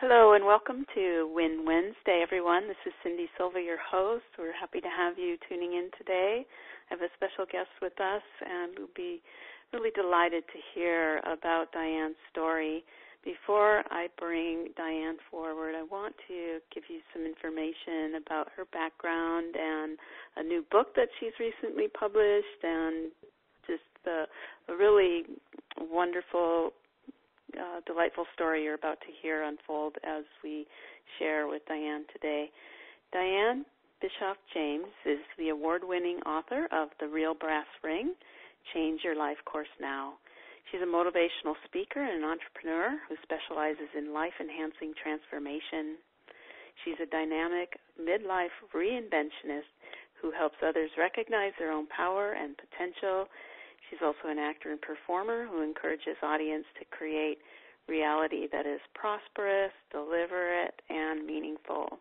Hello and welcome to Win Wednesday, everyone. This is Cyndi, Silva, your host. We're happy to have you tuning in today. I have a special guest with us, and we'll be really delighted to hear about Dianne's story. Before I bring Dianne forward, I want to give you some information about her background and a new book that she's recently published, and just a really wonderful delightful story you're about to hear unfold as we share with Dianne today. Dianne Bischoff James is the award-winning author of The Real Brass Ring, Change Your Life Course Now. She's a motivational speaker and an entrepreneur who specializes in life-enhancing transformation. She's a dynamic midlife reinventionist who helps others recognize their own power and potential. She's also an actor and performer who encourages audience to create reality that is prosperous, deliberate, and meaningful.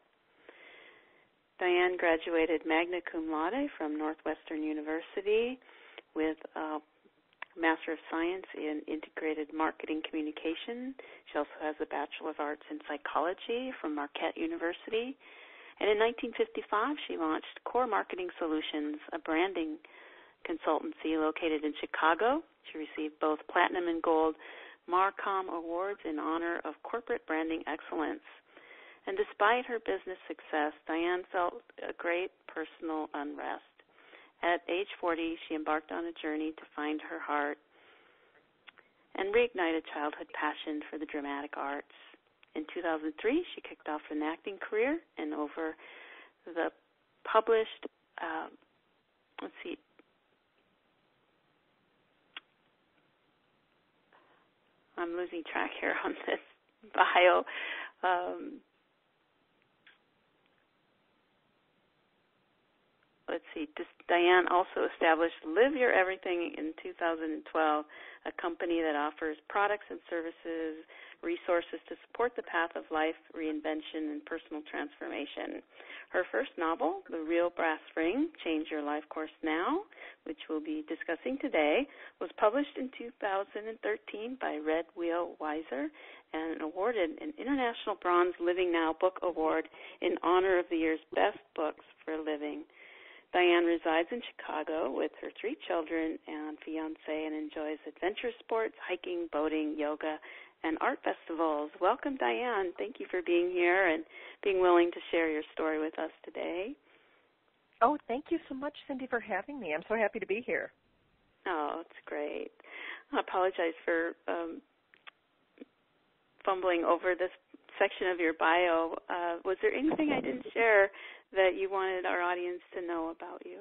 Dianne graduated magna cum laude from Northwestern University with a Master of Science in Integrated Marketing Communication. She also has a Bachelor of Arts in Psychology from Marquette University. And in 1955, she launched Core Marketing Solutions, a branding consultancy located in Chicago. She received both Platinum and Gold Marcom Awards in honor of corporate branding excellence. And despite her business success, Dianne felt a great personal unrest. At age 40, she embarked on a journey to find her heart and reignite a childhood passion for the dramatic arts. In 2003, she kicked off an acting career, and over the published, I'm losing track here on this bio. Dianne also established Live Your Everything in 2012, a company that offers products and services, resources to support the path of life reinvention and personal transformation. Her first novel, The Real Brass Ring, Change Your Life Course Now, which we'll be discussing today, was published in 2013 by Red Wheel Weiser and awarded an International Bronze Living Now Book Award in honor of the year's best books for living. Dianne resides in Chicago with her 3 children and fiancé and enjoys adventure sports, hiking, boating, yoga, and art festivals. Welcome, Dianne. Thank you for being here and being willing to share your story with us today. Oh, thank you so much, Cyndi, for having me. I'm so happy to be here. Oh, it's great. I apologize for fumbling over this section of your bio. Was there anything I didn't share that you wanted our audience to know about you?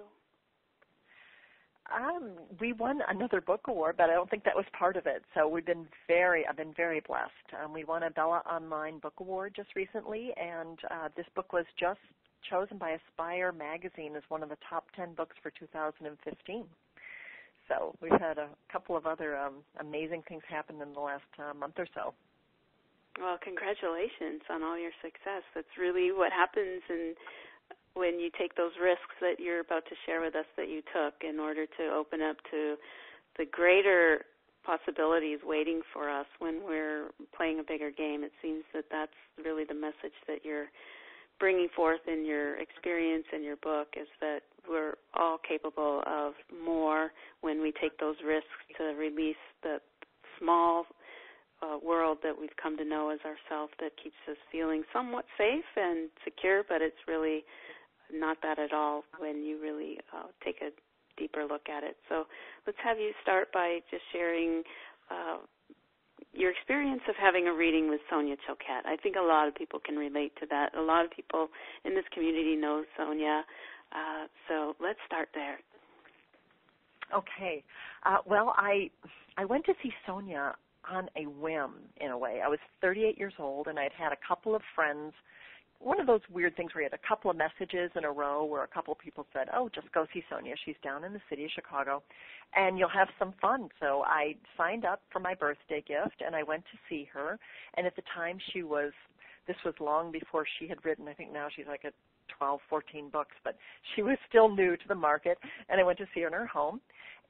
We won another book award, but I don't think that was part of it. So I've been very blessed. We won a Bella Online Book Award just recently, and this book was just chosen by Aspire magazine as one of the top 10 books for 2015. So we've had a couple of other amazing things happen in the last month or so. Well, congratulations on all your success. That's really what happens when you take those risks that you're about to share with us that you took in order to open up to the greater possibilities waiting for us when we're playing a bigger game. It seems that that's really the message that you're bringing forth in your experience and your book, is that we're all capable of more when we take those risks to release the small world that we've come to know as ourselves that keeps us feeling somewhat safe and secure, but it's really not that at all when you really take a deeper look at it. So let's have you start by just sharing your experience of having a reading with Sonia Choquette. I think a lot of people can relate to that. A lot of people in this community know Sonia, so let's start there. Okay. Well, I went to see Sonia on a whim, in a way. I was 38 years old, and I'd had a couple of friends. One of those weird things where you had a couple of messages in a row where a couple of people said, oh, just go see Sonia. She's down in the city of Chicago, and you'll have some fun. So I signed up for my birthday gift, and I went to see her. And at the time, this was long before she had written, I think now she's like a 12, 14 books, but she was still new to the market, and I went to see her in her home.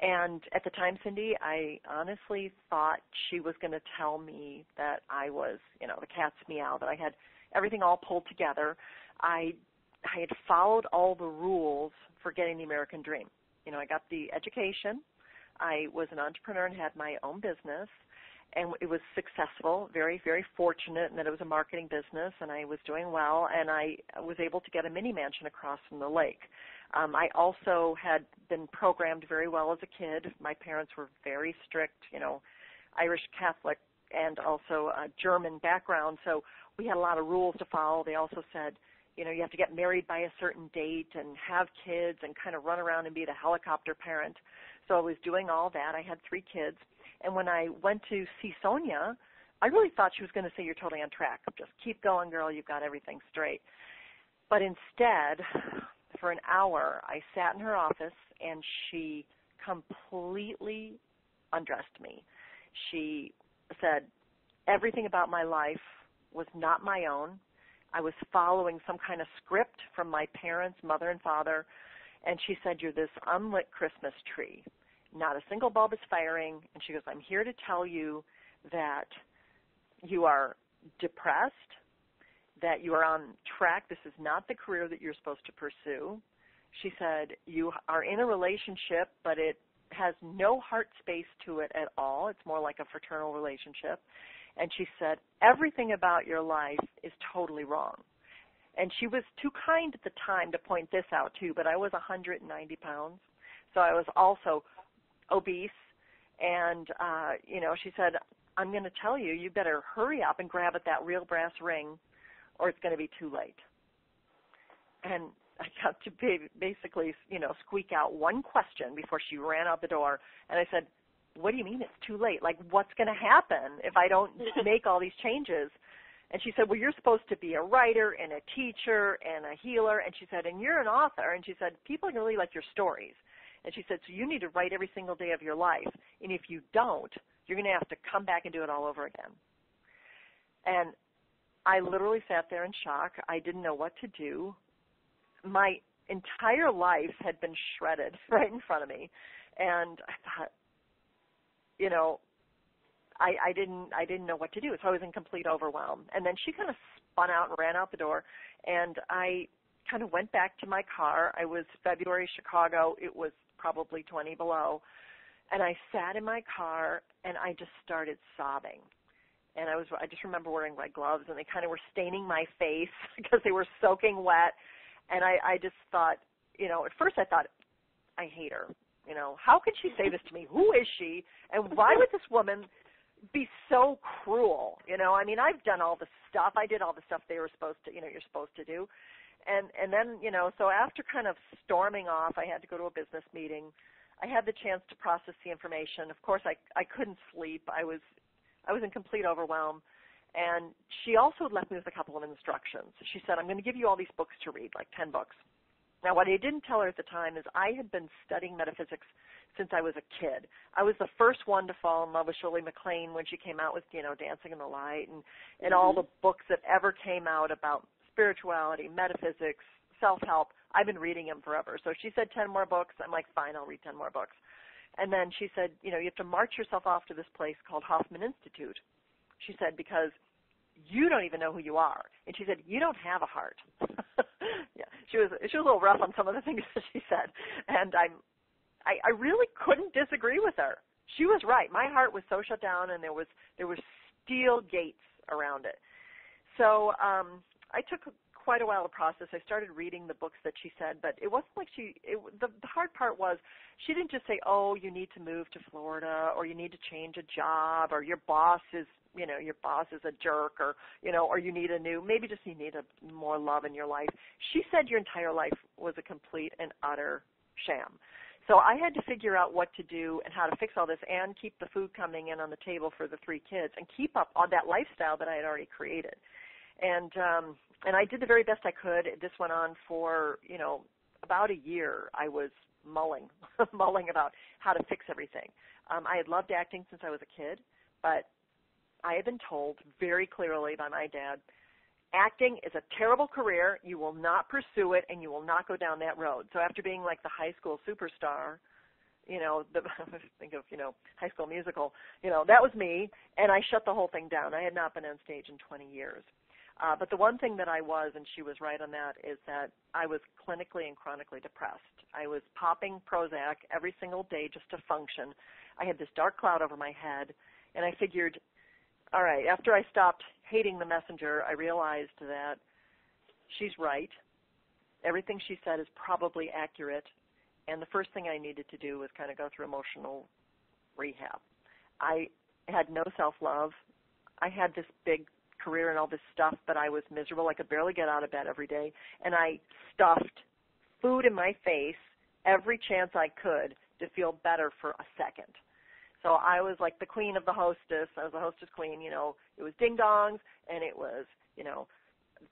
And at the time, Cyndi, I honestly thought she was going to tell me that I was, the cat's meow, that I had everything all pulled together. I had followed all the rules for getting the American dream. I got the education. I was an entrepreneur and had my own business, and it was successful, very, very fortunate in that it was a marketing business, and I was doing well, and I was able to get a mini mansion across from the lake. I also had been programmed very well as a kid. My parents were very strict, Irish Catholic and also a German background, so we had a lot of rules to follow. They also said, you have to get married by a certain date and have kids and kind of run around and be the helicopter parent. So I was doing all that. I had 3 kids. And when I went to see Sonia, I really thought she was going to say, you're totally on track. Just keep going, girl. You've got everything straight. But instead, for an hour, I sat in her office, and she completely undressed me. She said everything about my life was not my own. I was following some kind of script from my parents, mother and father, and she said, you're this unlit Christmas tree. Not a single bulb is firing. And she goes, I'm here to tell you that you are depressed, that you are on track. This is not the career that you're supposed to pursue. She said, you are in a relationship, but it has no heart space to it at all. It's more like a fraternal relationship. And she said, everything about your life is totally wrong. And she was too kind at the time to point this out, too, but I was 190 pounds. So I was also obese. And, she said, I'm going to tell you, you better hurry up and grab at that real brass ring, or it's going to be too late. And I got to basically, squeak out one question before she ran out the door. And I said, what do you mean it's too late? Like, what's going to happen if I don't make all these changes? And she said, well, you're supposed to be a writer and a teacher and a healer. And she said, and you're an author. And she said, people really like your stories. And she said, so you need to write every single day of your life. And if you don't, you're going to have to come back and do it all over again. And I literally sat there in shock. I didn't know what to do. My entire life had been shredded right in front of me. And I thought, I didn't know what to do, so I was in complete overwhelm. And then she kind of spun out and ran out the door, and I kind of went back to my car. I was February, Chicago. It was probably 20 below. And I sat in my car, and I just started sobbing. And I just remember wearing red gloves, and they kind of were staining my face because they were soaking wet. And I just thought, at first I thought, I hate her. How could she say this to me? Who is she? And why would this woman be so cruel? I've done all the stuff. I did all the stuff they were supposed to, you're supposed to do. And then, so after kind of storming off, I had to go to a business meeting. I had the chance to process the information. Of course, I couldn't sleep. I was in complete overwhelm. And she also left me with a couple of instructions. She said, I'm going to give you all these books to read, like 10 books. Now, what I didn't tell her at the time is I had been studying metaphysics since I was a kid. I was the first one to fall in love with Shirley MacLaine when she came out with, Dancing in the Light and all the books that ever came out about spirituality, metaphysics, self-help. I've been reading them forever. So she said 10 more books. I'm like, fine, I'll read 10 more books. And then she said, you have to march yourself off to this place called Hoffman Institute. She said, because you don't even know who you are. And she said, you don't have a heart. Yeah, she was a little rough on some of the things that she said. And I really couldn't disagree with her. She was right. My heart was so shut down, and there was steel gates around it. So I took quite a while to process. I started reading the books that she said, but it wasn't like the hard part was she didn't just say, oh, you need to move to Florida, or you need to change a job, or your boss is a jerk, or you need maybe you need more love in your life. She said your entire life was a complete and utter sham. So I had to figure out what to do and how to fix all this and keep the food coming in on the table for the 3 kids and keep up on that lifestyle that I had already created. And I did the very best I could. This went on for, about a year. I was mulling about how to fix everything. I had loved acting since I was a kid, but I had been told very clearly by my dad, acting is a terrible career. You will not pursue it, and you will not go down that road. So after being like the high school superstar, think of, High School Musical, that was me, and I shut the whole thing down. I had not been on stage in 20 years. But the one thing that I was, and she was right on that, is that I was clinically and chronically depressed. I was popping Prozac every single day just to function. I had this dark cloud over my head, and I figured, all right, after I stopped hating the messenger, I realized that she's right. Everything she said is probably accurate, and the first thing I needed to do was kind of go through emotional rehab. I had no self-love. I had this big career and all this stuff, but I was miserable. I could barely get out of bed every day, and I stuffed food in my face every chance I could to feel better for a second. So I was like the queen of the hostess. I was the hostess queen, It was ding-dongs, and it was,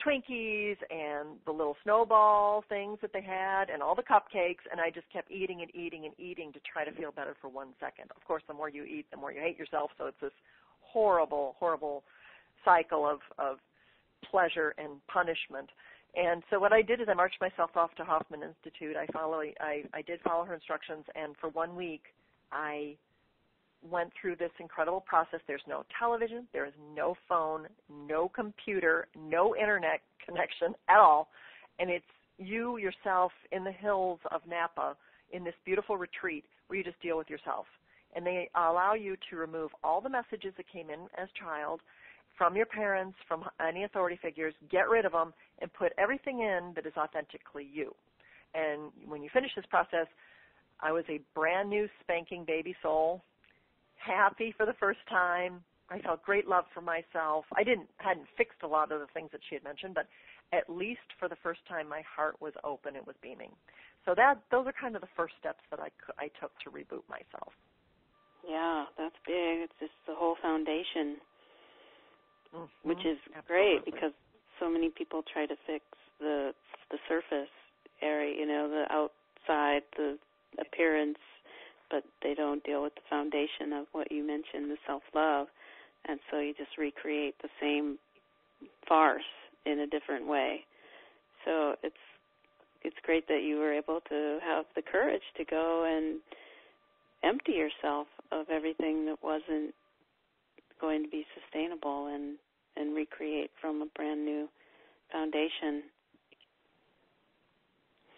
Twinkies and the little snowball things that they had and all the cupcakes, and I just kept eating and eating and eating to try to feel better for 1 second. Of course, the more you eat, the more you hate yourself, so it's this horrible, horrible cycle of pleasure and punishment. And so what I did is I marched myself off to Hoffman Institute. I did follow her instructions, and for 1 week I went through this incredible process. There's no television, there is no phone, no computer, no internet connection at all, and it's you yourself in the hills of Napa in this beautiful retreat where you just deal with yourself. And they allow you to remove all the messages that came in as child from your parents, from any authority figures, get rid of them, and put everything in that is authentically you. And when you finish this process, I was a brand new spanking baby soul, happy for the first time. I felt great love for myself. I hadn't fixed a lot of the things that she had mentioned, but at least for the first time my heart was open, it was beaming. So those are kind of the first steps that I took to reboot myself. Yeah, that's big. It's just the whole foundation, which is Absolutely great because so many people try to fix the surface area, the outside, the appearance, but they don't deal with the foundation of what you mentioned, the self-love, and so you just recreate the same farce in a different way. So it's great that you were able to have the courage to go and empty yourself of everything that wasn't going to be sustainable and recreate from a brand new foundation.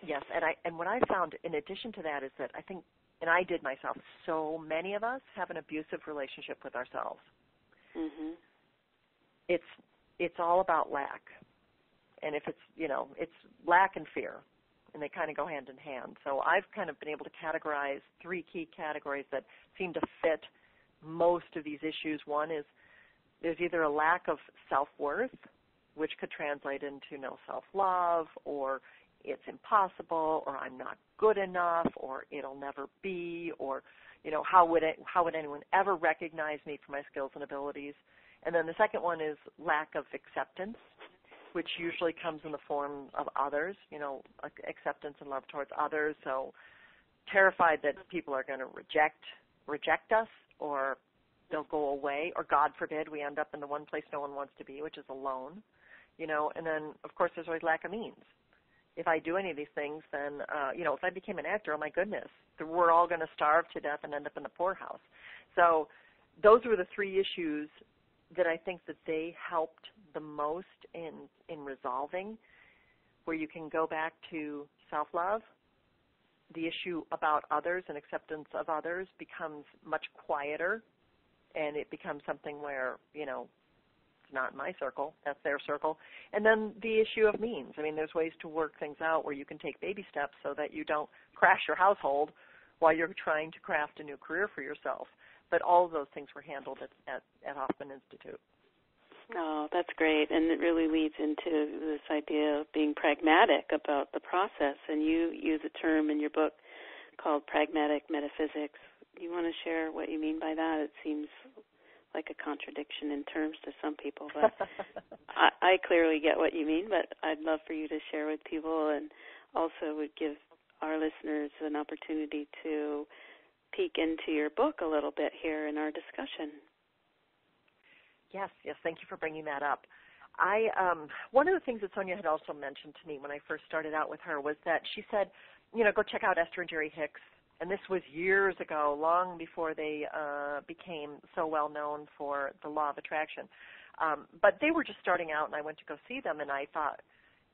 Yes, and what I found in addition to that is that I think, and I did myself, so many of us have an abusive relationship with ourselves. Mm-hmm. It's all about lack. And if it's lack and fear, and they kind of go hand in hand. So I've kind of been able to categorize 3 key categories that seem to fit most of these issues. One is there's either a lack of self-worth, which could translate into no self-love, or it's impossible, or I'm not good enough, or it'll never be, or how would anyone ever recognize me for my skills and abilities? And then the second one is lack of acceptance, which usually comes in the form of others, acceptance and love towards others. So terrified that people are going to reject us, or they'll go away, or God forbid we end up in the one place no one wants to be, which is alone. And then of course there's always lack of means. If I do any of these things, then, if I became an actor, oh my goodness, we're all going to starve to death and end up in the poorhouse. So those were the 3 issues that I think that they helped the most in resolving, where you can go back to self-love. The issue about others and acceptance of others becomes much quieter, and it becomes something where, it's not my circle, that's their circle. And then the issue of means. I mean, there's ways to work things out where you can take baby steps so that you don't crash your household while you're trying to craft a new career for yourself. But all of those things were handled at Hoffman Institute. Oh, that's great. And it really leads into this idea of being pragmatic about the process. And you use a term in your book called pragmatic metaphysics. Do you want to share what you mean by that? It seems like a contradiction in terms to some people, but I clearly get what you mean, but I'd love for you to share with people, and also would give our listeners an opportunity to peek into your book a little bit here in our discussion. Yes, thank you for bringing that up. One of the things that Sonia had also mentioned to me when I first started out with her was that she said, go check out Esther and Jerry Hicks. And this was years ago, long before they became so well known for the law of attraction. But they were just starting out, and I went to go see them, and I thought,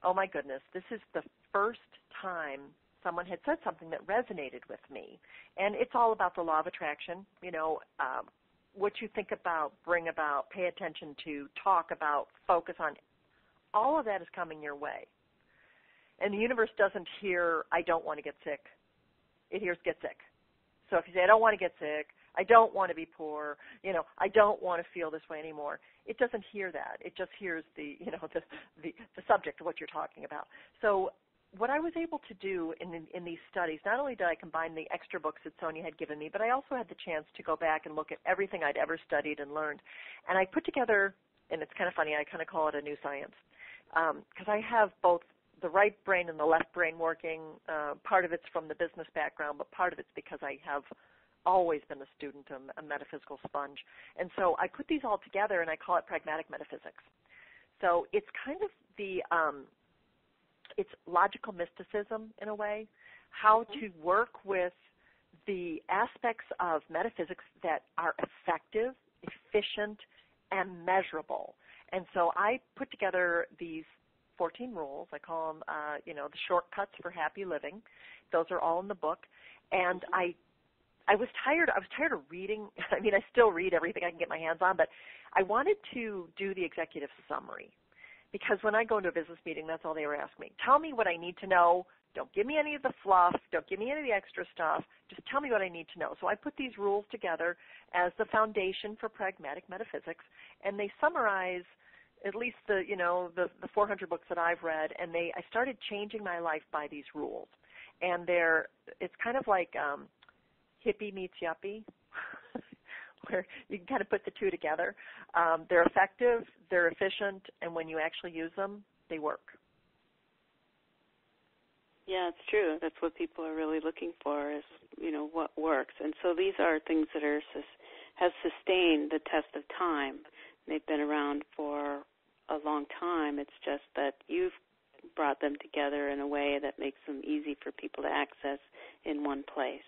oh my goodness, this is the first time someone had said something that resonated with me. And it's all about the law of attraction. What you think about, bring about, pay attention to, talk about, focus on, all of that is coming your way. And the universe doesn't hear, I don't want to get sick. It hears, get sick. So if you say, I don't want to get sick, I don't want to be poor, I don't want to feel this way anymore, it doesn't hear that. It just hears the subject of what you're talking about. So what I was able to do in these studies, not only did I combine the extra books that Sonia had given me, but I also had the chance to go back and look at everything I'd ever studied and learned. And I put together, and it's kind of funny, I kind of call it a new science, because I have both the right brain and the left brain working. Part of it's from the business background, but part of it's because I have always been a student, a metaphysical sponge. And so I put these all together, and I call it pragmatic metaphysics. So it's kind of it's logical mysticism in a way, how to work with the aspects of metaphysics that are effective, efficient, and measurable. And so I put together these 14 rules. I call them, the shortcuts for happy living. Those are all in the book. And I was tired of reading. I mean, I still read everything I can get my hands on, but I wanted to do the executive summary. Because when I go into a business meeting, that's all they ever ask me. Tell me what I need to know. Don't give me any of the fluff. Don't give me any of the extra stuff. Just tell me what I need to know. So I put these rules together as the foundation for pragmatic metaphysics, and they summarize at least the 400 books that I've read, and I started changing my life by these rules. And it's kind of like hippie meets yuppie, where you can kind of put the two together. They're effective, they're efficient, and when you actually use them, they work. Yeah, it's true. That's what people are really looking for is, what works. And so these are things that have sustained the test of time. They've been around for a long time. It's just that you've brought them together in a way that makes them easy for people to access in one place.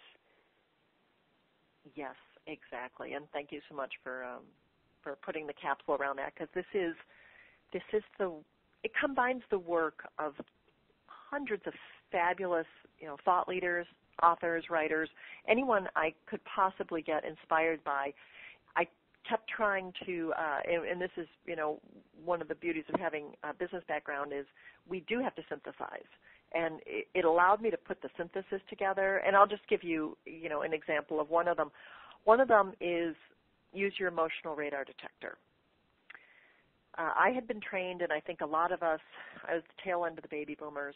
Yes, exactly. And thank you so much for putting the capsule around that, because it combines the work of hundreds of fabulous, thought leaders, authors, writers, anyone I could possibly get inspired by. I kept trying to, and this is, one of the beauties of having a business background is we do have to synthesize. And it allowed me to put the synthesis together. And I'll just give you, an example of one of them. One of them is use your emotional radar detector. I had been trained, and I think a lot of us, I was the tail end of the baby boomers,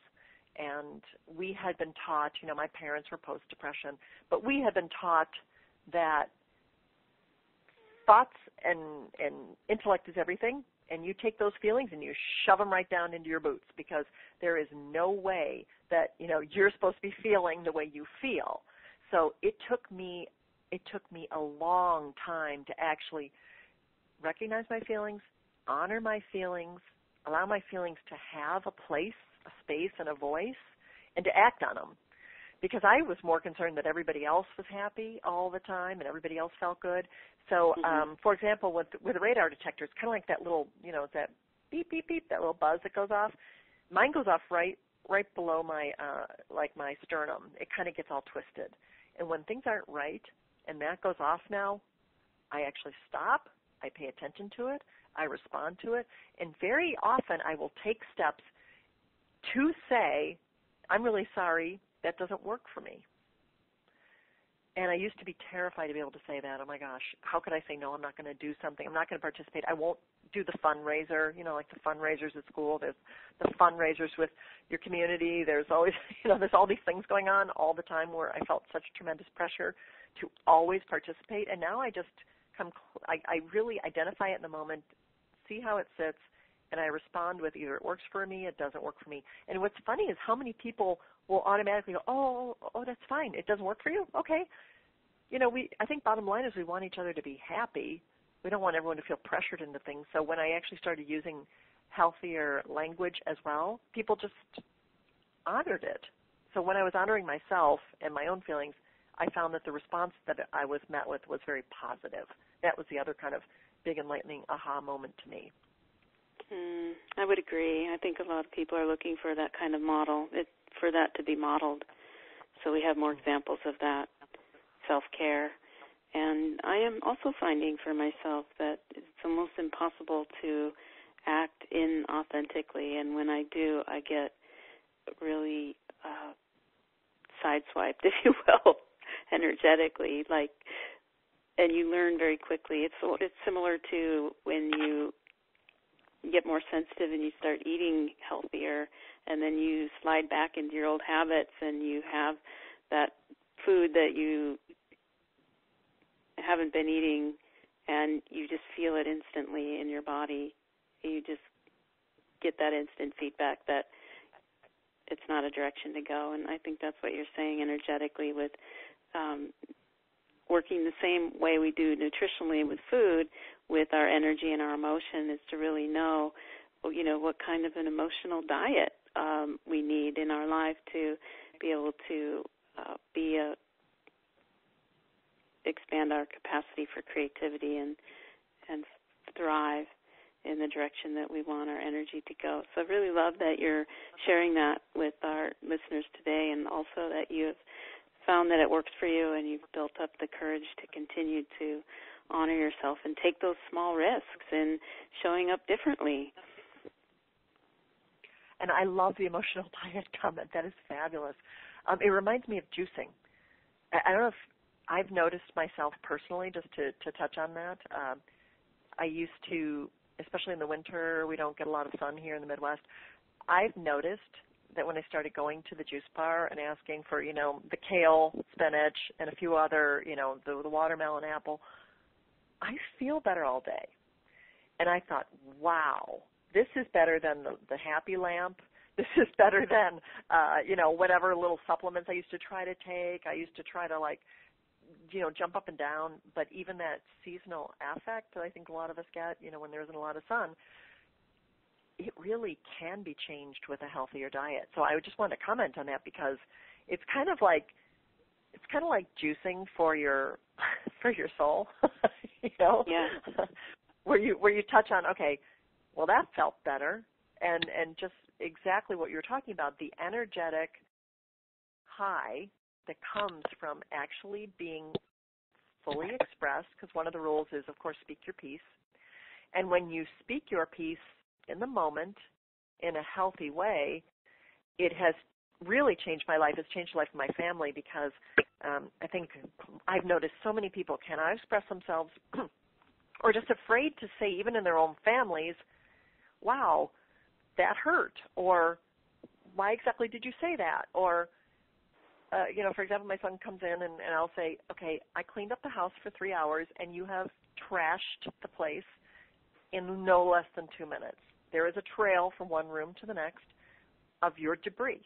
and we had been taught, my parents were post-depression, but we had been taught that thoughts and intellect is everything, and you take those feelings and you shove them right down into your boots, because there is no way that, you're supposed to be feeling the way you feel. So it took me a long time to actually recognize my feelings, honor my feelings, allow my feelings to have a place, a space, and a voice, and to act on them. Because I was more concerned that everybody else was happy all the time and everybody else felt good. So, for example, with a radar detector, it's kind of like that little, that beep, beep, beep, that little buzz that goes off. Mine goes off right below my sternum. It kind of gets all twisted. And when things aren't right and that goes off now, I actually stop. I pay attention to it. I respond to it. And very often I will take steps to say, I'm really sorry, that doesn't work for me. And I used to be terrified to be able to say that. Oh, my gosh, how could I say, no, I'm not going to do something. I'm not going to participate. I won't do the fundraiser, like the fundraisers at school. There's the fundraisers with your community. There's always, there's all these things going on all the time where I felt such tremendous pressure to always participate. And now I just I really identify it in the moment, see how it sits, and I respond with either it works for me, it doesn't work for me. And what's funny is how many people will automatically go, oh, that's fine. It doesn't work for you? Okay. I think bottom line is we want each other to be happy, we don't want everyone to feel pressured into things. So when I actually started using healthier language as well, people just honored it. So when I was honoring myself and my own feelings, I found that the response that I was met with was very positive. That was the other kind of big enlightening aha moment to me. I would agree. I think a lot of people are looking for that kind of model, for that to be modeled. So we have more examples of that, self-care. And I am also finding for myself that it's almost impossible to act inauthentically. And when I do, I get really sideswiped, if you will, energetically. And you learn very quickly. It's similar to when you get more sensitive and you start eating healthier, and then you slide back into your old habits, and you have that food that you haven't been eating, and you just feel it instantly in your body. You just get that instant feedback that it's not a direction to go. And I think that's what you're saying energetically with working the same way we do nutritionally with food, with our energy and our emotion, is to really know, what kind of an emotional diet we need in our life to be able to expand our capacity for creativity and thrive in the direction that we want our energy to go. So I really love that you're sharing that with our listeners today, and also that you have found that it works for you and you've built up the courage to continue to honor yourself and take those small risks in showing up differently. And I love the emotional diet comment. That is fabulous. It reminds me of juicing. I don't know if I've noticed myself personally, just to touch on that. I used to, especially in the winter, we don't get a lot of sun here in the Midwest. I've noticed that when I started going to the juice bar and asking for, the kale, spinach, and a few other, the watermelon, apple, I feel better all day. And I thought, wow, this is better than the Happy Lamp. This is better than, whatever little supplements I used to try to take. I used to try to, jump up and down. But even that seasonal affect that I think a lot of us get, when there isn't a lot of sun, it really can be changed with a healthier diet. So I just wanted to comment on that because it's kind of like juicing for your soul, Yeah. where you touch on, okay, well, that felt better, and just exactly what you're talking about, the energetic high that comes from actually being fully expressed, because one of the rules is, of course, speak your piece. And when you speak your piece in the moment in a healthy way, it has really changed my life. It's changed the life of my family because I think I've noticed so many people cannot express themselves or just afraid to say, even in their own families, wow, that hurt, or why exactly did you say that? Or, for example, my son comes in and I'll say, okay, I cleaned up the house for 3 hours and you have trashed the place in no less than 2 minutes. There is a trail from one room to the next of your debris.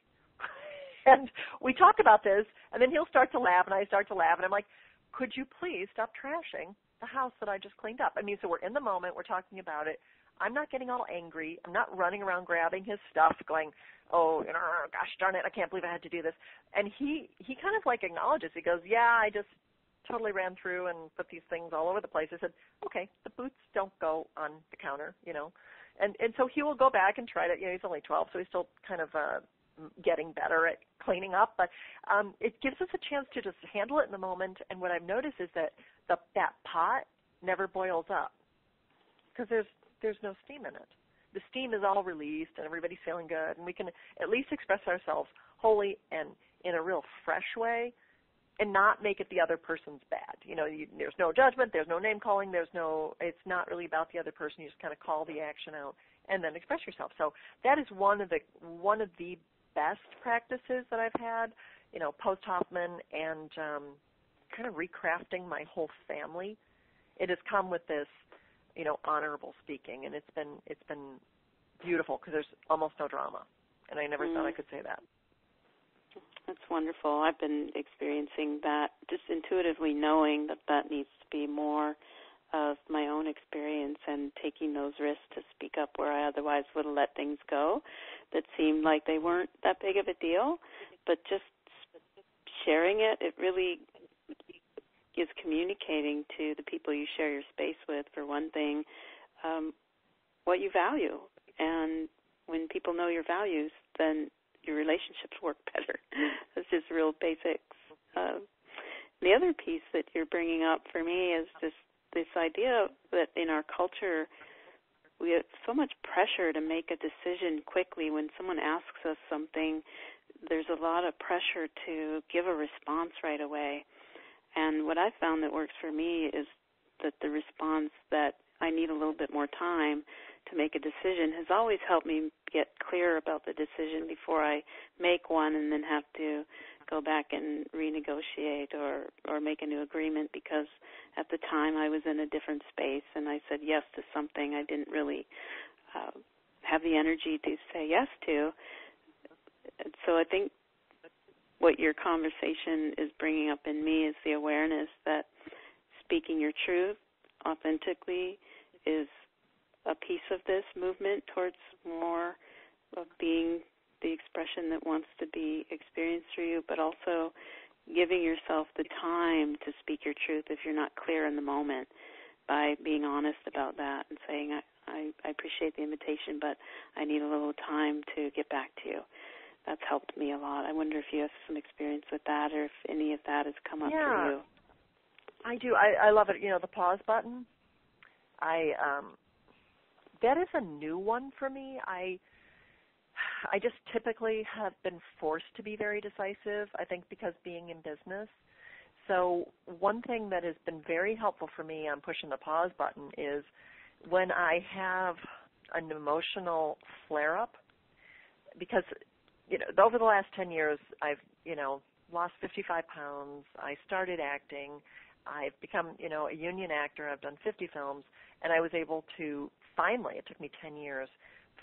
And we talk about this, and then he'll start to laugh, and I start to laugh, and I'm like, could you please stop trashing the house that I just cleaned up? I mean, so we're in the moment, we're talking about it. I'm not getting all angry. I'm not running around grabbing his stuff going, oh, gosh darn it, I can't believe I had to do this. And he kind of acknowledges. He goes, yeah, I just totally ran through and put these things all over the place. I said, okay, the boots don't go on the counter, And so he will go back and try to, he's only 12, so he's still kind of getting better at cleaning up. But it gives us a chance to just handle it in the moment. And what I've noticed is that that pot never boils up because there's no steam in it. The steam is all released and everybody's feeling good. And we can at least express ourselves wholly and in a real fresh way and not make it the other person's bad. There's no judgment, there's no name calling, it's not really about the other person. You just kind of call the action out and then express yourself. So that is one of the best practices that I've had, post Hoffman, and kind of recrafting my whole family. It has come with this, honorable speaking, and it's been beautiful because there's almost no drama, and I never thought I could say that. That's wonderful. I've been experiencing that, just intuitively knowing that needs to be more of my own experience and taking those risks to speak up where I otherwise would have let things go that seemed like they weren't that big of a deal. But just sharing it, it really is communicating to the people you share your space with, for one thing, what you value. And when people know your values, then your relationships work better. That's just real basics. The other piece that you're bringing up for me is this idea that in our culture we have so much pressure to make a decision quickly. When someone asks us something, there's a lot of pressure to give a response right away. And what I found that works for me is that the response that I need a little bit more time to make a decision has always helped me get clear about the decision before I make one and then have to go back and renegotiate or make a new agreement, because at the time I was in a different space and I said yes to something I didn't really have the energy to say yes to. And so I think what your conversation is bringing up in me is the awareness that speaking your truth authentically is a piece of this movement towards more of being the expression that wants to be experienced through you, but also giving yourself the time to speak your truth if you're not clear in the moment, by being honest about that and saying, I appreciate the invitation, but I need a little time to get back to you. That's helped me a lot. I wonder if you have some experience with that, or if any of that has come up for you. I do. I love it. You know, the pause button. That is a new one for me. I just typically have been forced to be very decisive, I think because being in business. So one thing that has been very helpful for me on pushing the pause button is when I have an emotional flare-up, because, you know, over the last 10 years, I've, you know, lost 55 pounds. I started acting. I've become, you know, a union actor. I've done 50 films, and I was able to finally, it took me 10 years,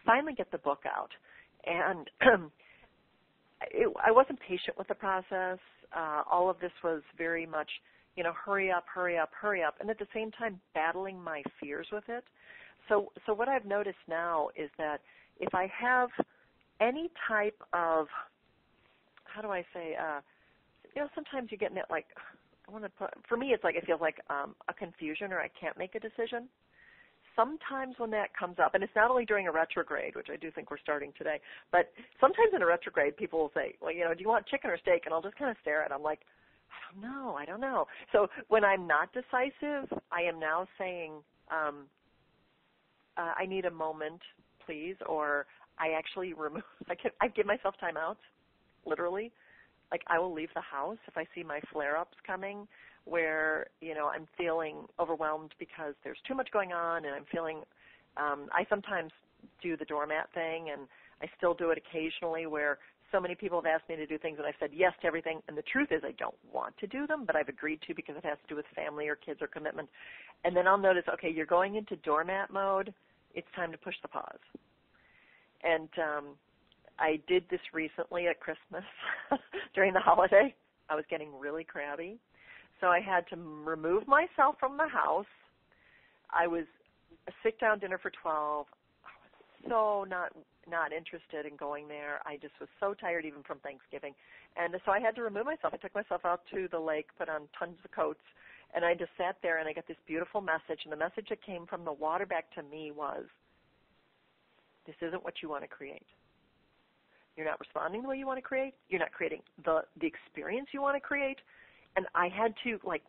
finally get the book out. And I wasn't patient with the process. All of this was very much, you know, hurry up, hurry up, hurry up, and at the same time battling my fears with it. So what I've noticed now is that if I have any type of, how do I say, you know, sometimes you get in that, like, for me it's like it feels like a confusion, or I can't make a decision. Sometimes when that comes up, and it's not only during a retrograde, which I do think we're starting today, but sometimes in a retrograde people will say, well, you know, do you want chicken or steak? And I'll just kind of stare at them like, I don't know. So when I'm not decisive, I am now saying, I need a moment, please, or I actually I give myself timeouts, literally. Like, I will leave the house if I see my flare-ups coming, where, you know, I'm feeling overwhelmed because there's too much going on, and I'm feeling, I sometimes do the doormat thing, and I still do it occasionally, where so many people have asked me to do things, and I've said yes to everything, and the truth is I don't want to do them, but I've agreed to because it has to do with family or kids or commitment. And then I'll notice, okay, you're going into doormat mode, it's time to push the pause. And I did this recently at Christmas during the holiday. I was getting really crabby. So I had to remove myself from the house. I was a sit-down dinner for 12. I was so not interested in going there. I just was so tired even from Thanksgiving. And so I had to remove myself. I took myself out to the lake, put on tons of coats, and I just sat there, and I got this beautiful message. And the message that came from the water back to me was, this isn't what you want to create. You're not responding the way you want to create. You're not creating the experience you want to create. And I had to, like,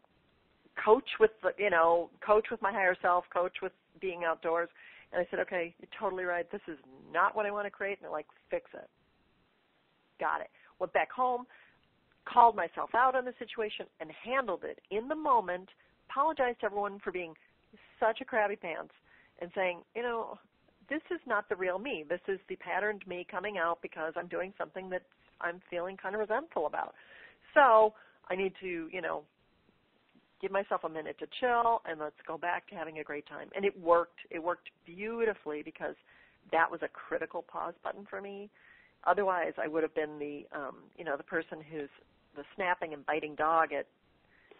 coach with my higher self, coach with being outdoors. And I said, okay, you're totally right. This is not what I want to create. And they're like, fix it. Got it. Went back home, called myself out on the situation, and handled it in the moment, apologized to everyone for being such a crabby pants, and saying, you know, this is not the real me. This is the patterned me coming out because I'm doing something that I'm feeling kind of resentful about. So I need to, you know, give myself a minute to chill, and let's go back to having a great time. And it worked. It worked beautifully because that was a critical pause button for me. Otherwise, I would have been the, you know, the person who's the snapping and biting dog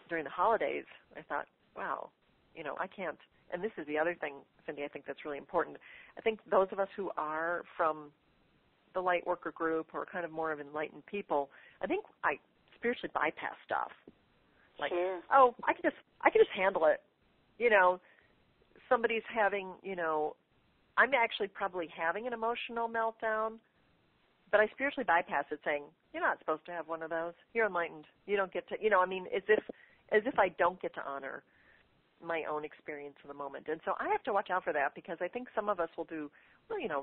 during the holidays. I thought, wow, I can't. And this is the other thing, Cyndi, I think that's really important. I think those of us who are from the light worker group or kind of more of enlightened people, I think I spiritually bypass stuff. Like, sure. oh, I can just handle it. Somebody's having, I'm actually probably having an emotional meltdown, but I spiritually bypass it, saying, you're not supposed to have one of those. You're enlightened. You don't get to, as if I don't get to honor my own experience in the moment. And so I have to watch out for that, because I think some of us will do,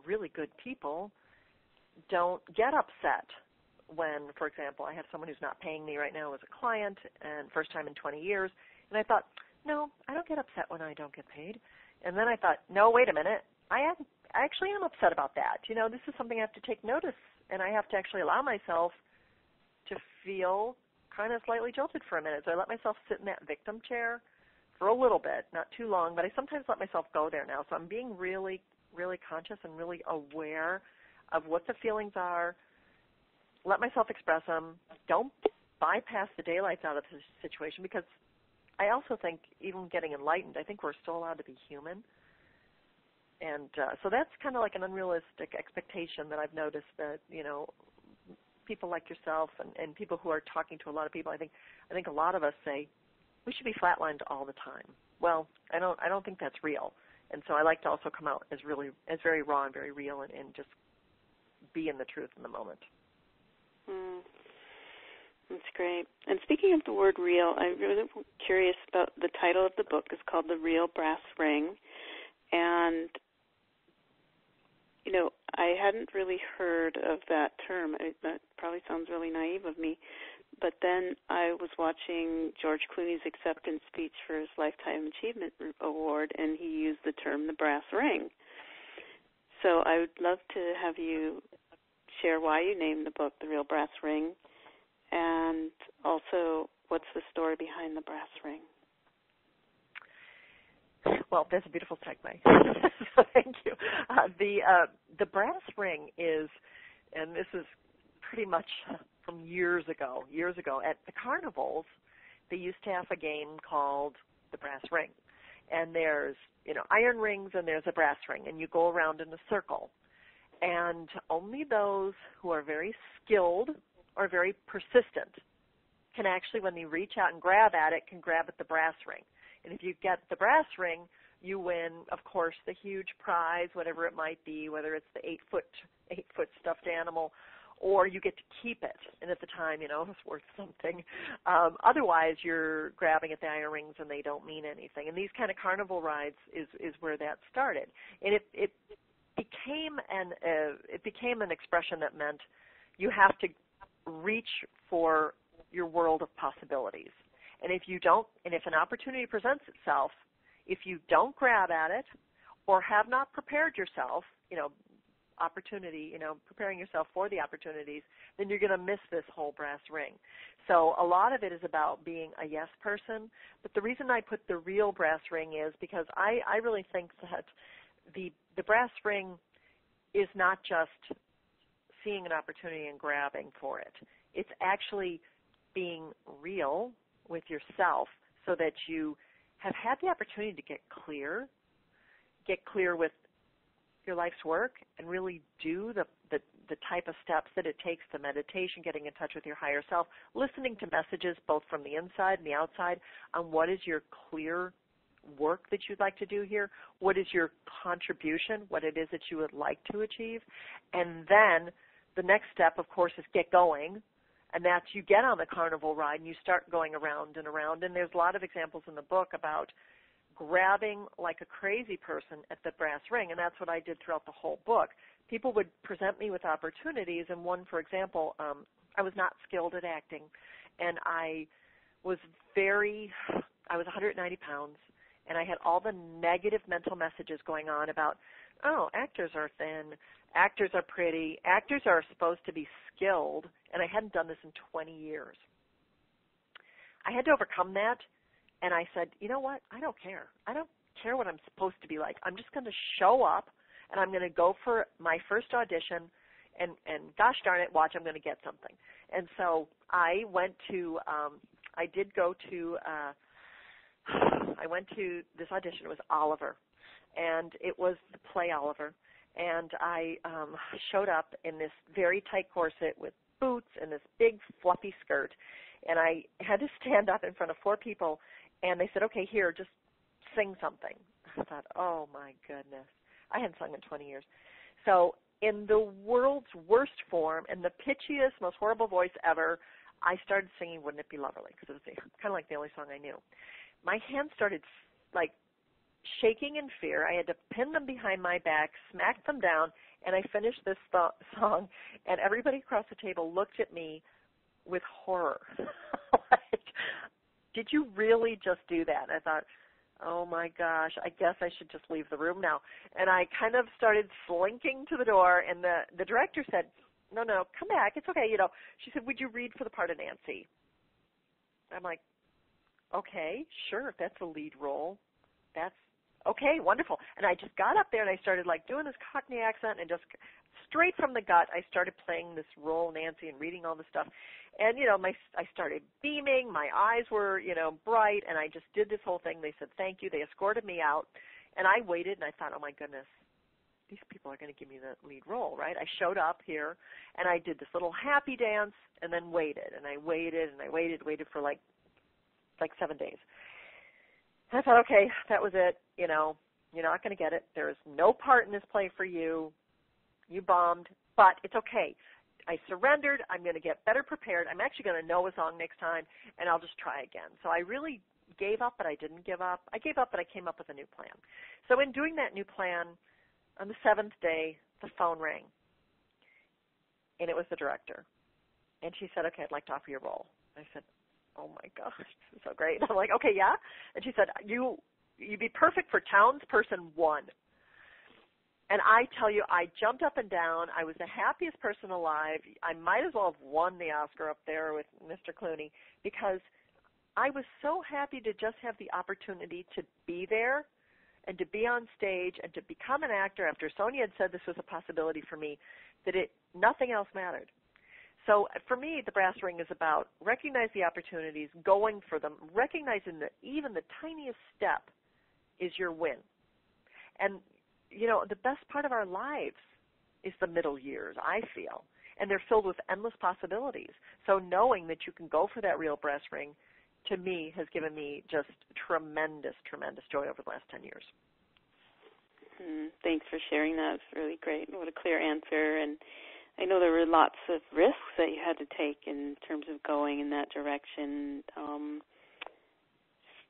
really good people don't get upset when, for example, I have someone who's not paying me right now as a client, and first time in 20 years, and I thought, no, I don't get upset when I don't get paid. And then I thought, no, wait a minute, I actually am upset about that. This is something I have to take notice, and I have to actually allow myself to feel kind of slightly jolted for a minute. So I let myself sit in that victim chair for a little bit, not too long, but I sometimes let myself go there now. So I'm being really, really conscious and really aware of what the feelings are. Let myself express them. Don't bypass the daylights out of the situation, because I also think, even getting enlightened, I think we're still allowed to be human. And so that's kind of like an unrealistic expectation that I've noticed that, people like yourself and people who are talking to a lot of people, I think a lot of us say, we should be flatlined all the time. Well, I don't think that's real. And so I like to also come out as very raw and very real, and just be in the truth in the moment. That's great. And speaking of the word real, I'm really curious about the title of the book. It's called The Real Brass Ring. And, I hadn't really heard of that term. That probably sounds really naive of me. But then I was watching George Clooney's acceptance speech for his Lifetime Achievement Award, and he used the term the brass ring. So I would love to have you share why you named the book The Real Brass Ring, and also what's the story behind the brass ring. Well, that's a beautiful segue. So thank you. The brass ring is, and this is pretty much from years ago, at the carnivals, they used to have a game called the brass ring. And there's, iron rings, and there's a brass ring, and you go around in a circle. And only those who are very skilled or very persistent can actually, when they reach out and grab at it, can grab at the brass ring. And if you get the brass ring, you win, of course, the huge prize, whatever it might be, whether it's the 8-foot stuffed animal, or you get to keep it. And at the time, it was worth something. Otherwise, you're grabbing at the iron rings and they don't mean anything. And these kind of carnival rides is where that started. And it became an expression that meant you have to reach for your world of possibilities. And if an opportunity presents itself, if you don't grab at it or have not prepared yourself, preparing yourself for the opportunities, then you're going to miss this whole brass ring. So a lot of it is about being a yes person. But the reason I put the real brass ring is because I really think that the brass ring is not just seeing an opportunity and grabbing for it. It's actually being real with yourself so that you have had the opportunity to get clear with your life's work and really do the type of steps that it takes, the meditation, getting in touch with your higher self, listening to messages both from the inside and the outside on what is your clear work that you'd like to do here, what is your contribution, what it is that you would like to achieve. And then the next step, of course, is get going. And that's you get on the carnival ride and you start going around and around. And there's a lot of examples in the book about grabbing like a crazy person at the brass ring, and that's what I did throughout the whole book. People would present me with opportunities, and one, for example, I was not skilled at acting, and I was 190 pounds, and I had all the negative mental messages going on about, actors are thin, actors are pretty, actors are supposed to be skilled, and I hadn't done this in 20 years. I had to overcome that, and I said, you know what? I don't care. I don't care what I'm supposed to be like. I'm just going to show up, and I'm going to go for my first audition, and gosh darn it, watch, I'm going to get something. And so I went to, I did go to I went to this audition. It was Oliver, and it was the play Oliver. And I showed up in this very tight corset with boots and this big fluffy skirt. And I had to stand up in front of 4 people, and they said, okay, here, just sing something. I thought, oh, my goodness. I hadn't sung in 20 years. So in the world's worst form, in the pitchiest, most horrible voice ever, I started singing Wouldn't It Be Lovely, because it was kind of like the only song I knew. My hands started, like, shaking in fear. I had to pin them behind my back, smack them down, and I finished this song, and everybody across the table looked at me with horror. Like, did you really just do that? I thought, oh, my gosh, I guess I should just leave the room now. And I kind of started slinking to the door, and the director said, no, come back. It's okay, She said, would you read for the part of Nancy? I'm like, okay, sure, that's a lead role. That's okay, wonderful. And I just got up there and I started like doing this Cockney accent, and just straight from the gut, I started playing this role, Nancy, and reading all this stuff. And, I started beaming. My eyes were, bright, and I just did this whole thing. They said, thank you. They escorted me out. And I waited, and I thought, oh, my goodness, these people are going to give me the lead role, right? I showed up here, and I did this little happy dance and then waited. And I waited, and I waited for like 7 days. And I thought, okay, that was it. You're not going to get it. There is no part in this play for you. You bombed, but it's okay. I surrendered. I'm going to get better prepared. I'm actually going to know a song next time, and I'll just try again. So I really gave up, but I didn't give up. I gave up, but I came up with a new plan. So in doing that new plan, on the 7th day, the phone rang, and it was the director. And she said, okay, I'd like to offer you a role. I said, oh, my gosh, this is so great. I'm like, okay, yeah. And she said, you'd be perfect for townsperson 1. And I tell you, I jumped up and down. I was the happiest person alive. I might as well have won the Oscar up there with Mr. Clooney, because I was so happy to just have the opportunity to be there and to be on stage and to become an actor after Sonia had said this was a possibility for me, that nothing else mattered. So for me, the brass ring is about recognize the opportunities, going for them, recognizing that even the tiniest step is your win. And the best part of our lives is the middle years, I feel, and they're filled with endless possibilities. So knowing that you can go for that real brass ring, to me, has given me just tremendous, tremendous joy over the last 10 years. Thanks for sharing that. It's really great. What a clear answer. And I know there were lots of risks that you had to take in terms of going in that direction.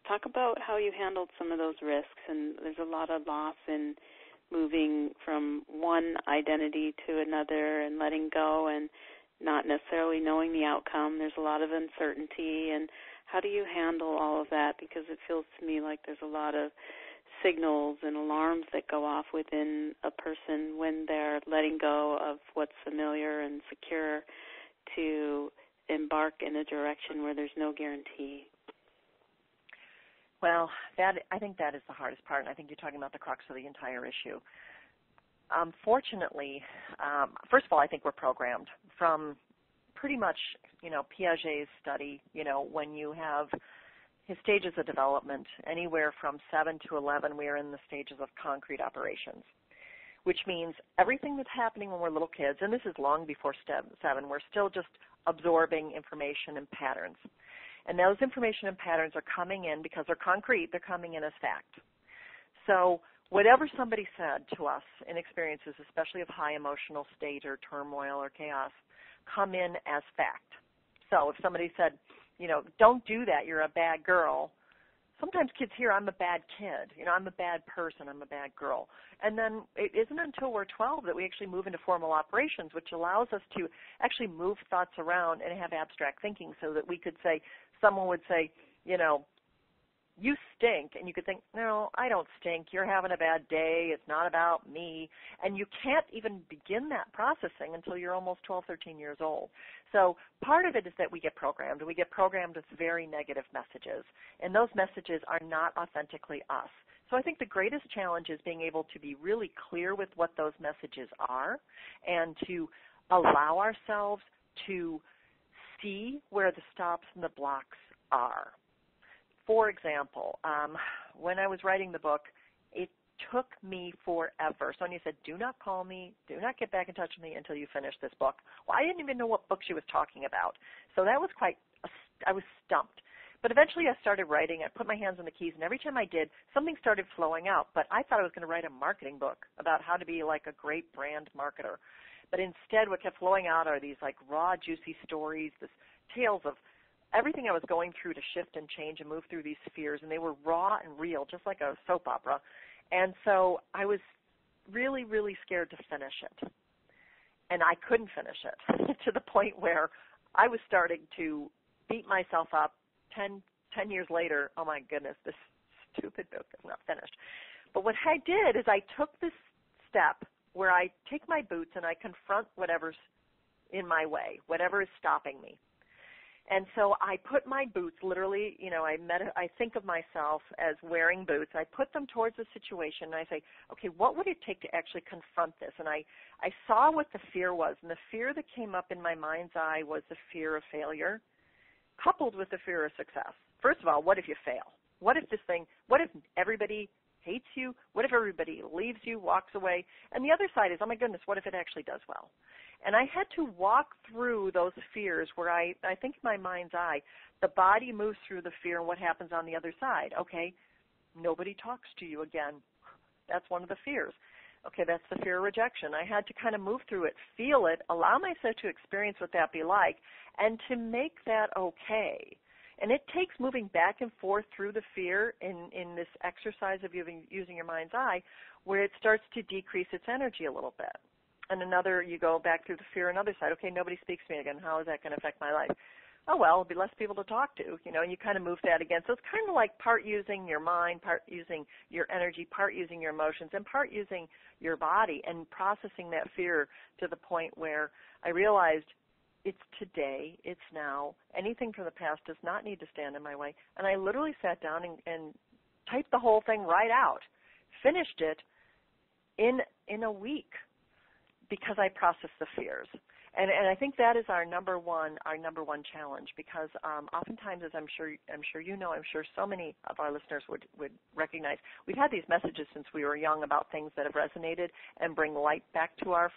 Talk about how you handled some of those risks. And there's a lot of loss in moving from one identity to another and letting go and not necessarily knowing the outcome. There's a lot of uncertainty. And how do you handle all of that? Because it feels to me like there's a lot of signals and alarms that go off within a person when they're letting go of what's familiar and secure to embark in a direction where there's no guarantee. Well, I think that is the hardest part, and I think you're talking about the crux of the entire issue. Fortunately, first of all, I think we're programmed from pretty much, Piaget's study, when you have his stages of development, anywhere from 7 to 11, we are in the stages of concrete operations, which means everything that's happening when we're little kids, and this is long before step 7, we're still just absorbing information and patterns. And those information and patterns are coming in because they're concrete, they're coming in as fact. So whatever somebody said to us in experiences, especially of high emotional state or turmoil or chaos, come in as fact. So if somebody said, don't do that, you're a bad girl, sometimes kids hear, I'm a bad kid, I'm a bad person, I'm a bad girl. And then it isn't until we're 12 that we actually move into formal operations, which allows us to actually move thoughts around and have abstract thinking, so that we could say, someone would say, you stink, and you could think, no, I don't stink, you're having a bad day, it's not about me, and you can't even begin that processing until you're almost 12, 13 years old. So part of it is that we get programmed. We get programmed with very negative messages, and those messages are not authentically us. So I think the greatest challenge is being able to be really clear with what those messages are, and to allow ourselves to see where the stops and the blocks are. for example, when I was writing the book, it took me forever. Sonia said, do not call me, do not get back in touch with me until you finish this book. Well, I didn't even know what book she was talking about. So that was I was stumped. But eventually I started writing. I put my hands on the keys, and every time I did, something started flowing out. But I thought I was going to write a marketing book about how to be like a great brand marketer. But instead what kept flowing out are these like raw, juicy stories, this tales of everything I was going through to shift and change and move through these spheres, and they were raw and real, just like a soap opera. And so I was really, really scared to finish it. And I couldn't finish it to the point where I was starting to beat myself up 10 years later. Oh, my goodness, this stupid book is not finished. But what I did is I took this step where I take my boots and I confront whatever's in my way, whatever is stopping me. And so I put my boots, literally, I think of myself as wearing boots. I put them towards the situation, and I say, okay, what would it take to actually confront this? And I saw what the fear was, and the fear that came up in my mind's eye was the fear of failure, coupled with the fear of success. First of all, what if you fail? What if everybody hates you? What if everybody leaves you, walks away? And the other side is, oh my goodness, what if it actually does well? And I had to walk through those fears where I think in my mind's eye, the body moves through the fear and what happens on the other side. Okay, nobody talks to you again. That's one of the fears. Okay, that's the fear of rejection. I had to kind of move through it, feel it, allow myself to experience what that be like, and to make that okay. And it takes moving back and forth through the fear in this exercise of using your mind's eye, where it starts to decrease its energy a little bit. And you go back through the fear another side. Okay, nobody speaks to me again. How is that going to affect my life? Oh, well, there'll be less people to talk to, and you kind of move that again. So it's kind of like part using your mind, part using your energy, part using your emotions, and part using your body and processing that fear to the point where I realized it's today, it's now. Anything from the past does not need to stand in my way. And I literally sat down and typed the whole thing right out, finished it in a week, because I processed the fears. And I think that is our number one challenge, because oftentimes, as I'm sure you know, I'm sure so many of our listeners would recognize, we've had these messages since we were young about things that have resonated and bring light back to our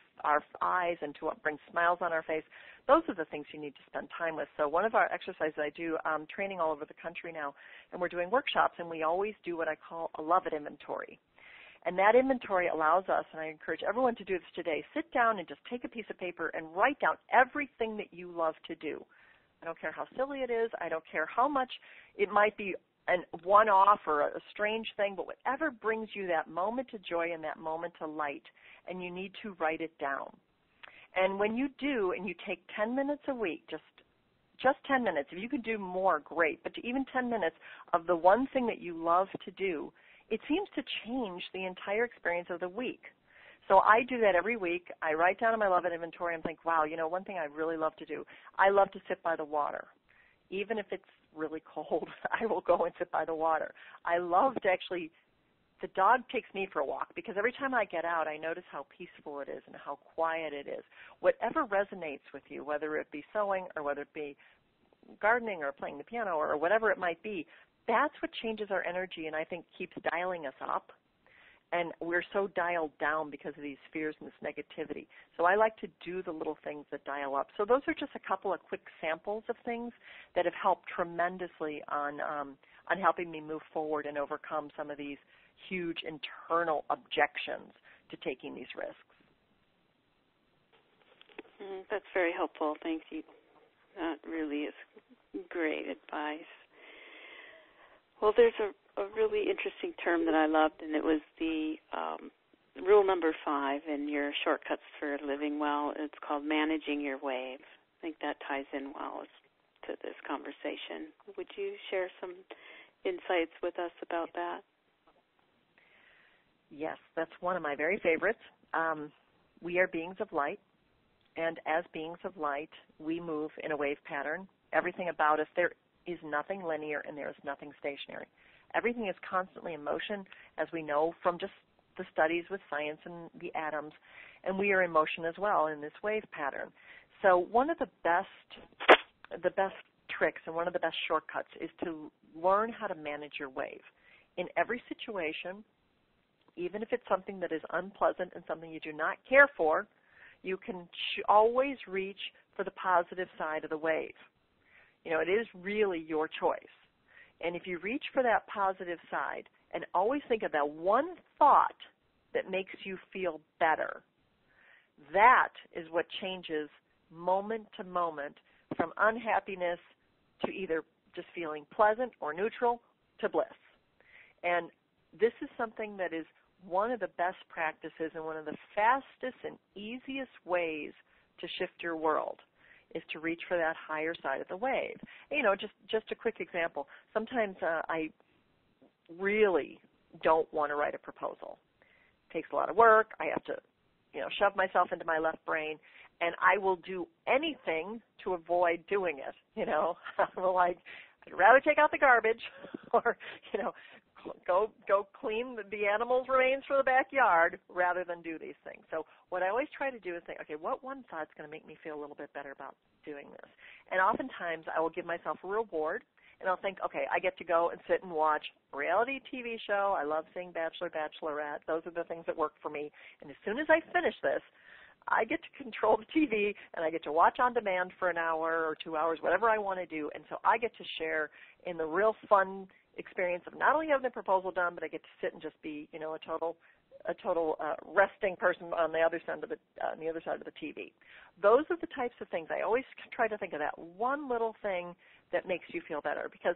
eyes and to bring smiles on our face. Those are the things you need to spend time with. So one of our exercises I do, training all over the country now, and we're doing workshops, and we always do what I call a love it inventory. And that inventory allows us, and I encourage everyone to do this today, sit down and just take a piece of paper and write down everything that you love to do. I don't care how silly it is. I don't care how much it might be a one-off or a strange thing, but whatever brings you that moment of joy and that moment of light, and you need to write it down. And when you do, and you take 10 minutes a week, just 10 minutes. If you could do more, great. But even 10 minutes of the one thing that you love to do, it seems to change the entire experience of the week. So I do that every week. I write down in my love it inventory and think, wow, one thing I really love to do. I love to sit by the water. Even if it's really cold, I will go and sit by the water. I love to the dog takes me for a walk, because every time I get out, I notice how peaceful it is and how quiet it is. Whatever resonates with you, whether it be sewing or whether it be gardening or playing the piano or whatever it might be, that's what changes our energy and I think keeps dialing us up. And we're so dialed down because of these fears and this negativity. So I like to do the little things that dial up. So those are just a couple of quick samples of things that have helped tremendously on helping me move forward and overcome some of these huge internal objections to taking these risks. That's very helpful. Thank you. That really is great advice. Well, there's a really interesting term that I loved, and it was the rule number 5 in your Shortcuts for Living Well. It's called managing your wave. I think that ties in well to this conversation. Would you share some insights with us about that? Yes, that's one of my very favorites. We are beings of light, and as beings of light, we move in a wave pattern. Everything about us, there is nothing linear and there is nothing stationary. Everything is constantly in motion, as we know from just the studies with science and the atoms, and we are in motion as well in this wave pattern. So one of the best tricks and one of the best shortcuts is to learn how to manage your wave. In every situation, even if it's something that is unpleasant and something you do not care for, you can always reach for the positive side of the wave. You know, it is really your choice. And if you reach for that positive side and always think of that one thought that makes you feel better, that is what changes moment to moment from unhappiness to either just feeling pleasant or neutral to bliss. And this is something that is one of the best practices and one of the fastest and easiest ways to shift your world is to reach for that higher side of the wave. You know, just a quick example. Sometimes I really don't want to write a proposal. It takes a lot of work. I have to, shove myself into my left brain, and I will do anything to avoid doing it. I'd rather take out the garbage or, go clean the animals' remains for the backyard rather than do these things. So what I always try to do is think, okay, what one thought's going to make me feel a little bit better about doing this? And oftentimes I will give myself a reward, and I'll think, okay, I get to go and sit and watch a reality TV show. I love seeing Bachelor, Bachelorette. Those are the things that work for me. And as soon as I finish this, I get to control the TV, and I get to watch on demand for an hour or 2 hours, whatever I want to do. And so I get to share in the real fun experience of not only having the proposal done, but I get to sit and just be, a total resting person on the other side of the TV. Those are the types of things. I always try to think of that one little thing that makes you feel better, because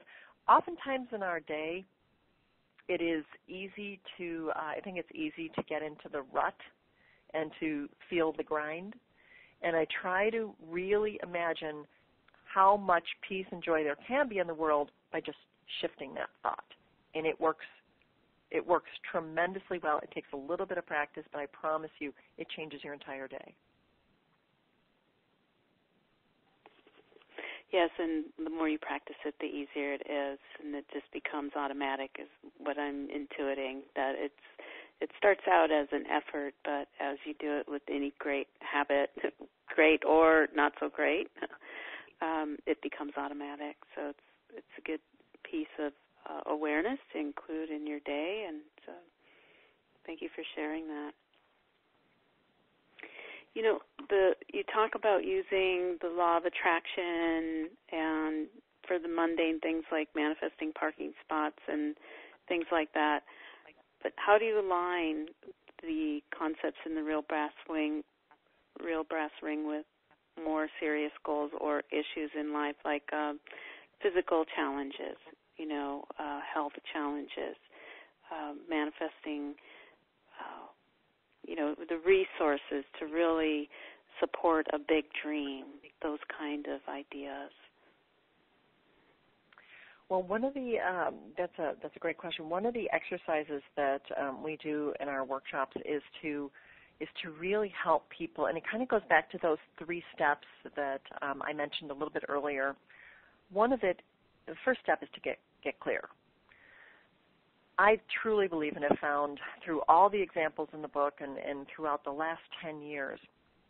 oftentimes in our day, it is easy to, I think it's easy to get into the rut and to feel the grind. And I try to really imagine how much peace and joy there can be in the world by just shifting that thought. And it works tremendously well. It takes a little bit of practice, but I promise you it changes your entire day. Yes, and the more you practice it, the easier it is, and it just becomes automatic is what I'm intuiting, that it starts out as an effort, but as you do it with any great habit, great or not so great, it becomes automatic. So it's a good piece of awareness to include in your day, and thank you for sharing that. You talk about using the law of attraction and for the mundane things like manifesting parking spots and things like that. But how do you align the concepts in the real brass ring with more serious goals or issues in life, like physical challenges, health challenges, manifesting, the resources to really support a big dream, those kind of ideas? Well, one of the that's a great question. One of the exercises that we do in our workshops is to really help people, and it kind of goes back to those 3 steps that I mentioned a little bit earlier. One of it, the first step is to get clear. I truly believe and have found through all the examples in the book and throughout the last 10 years,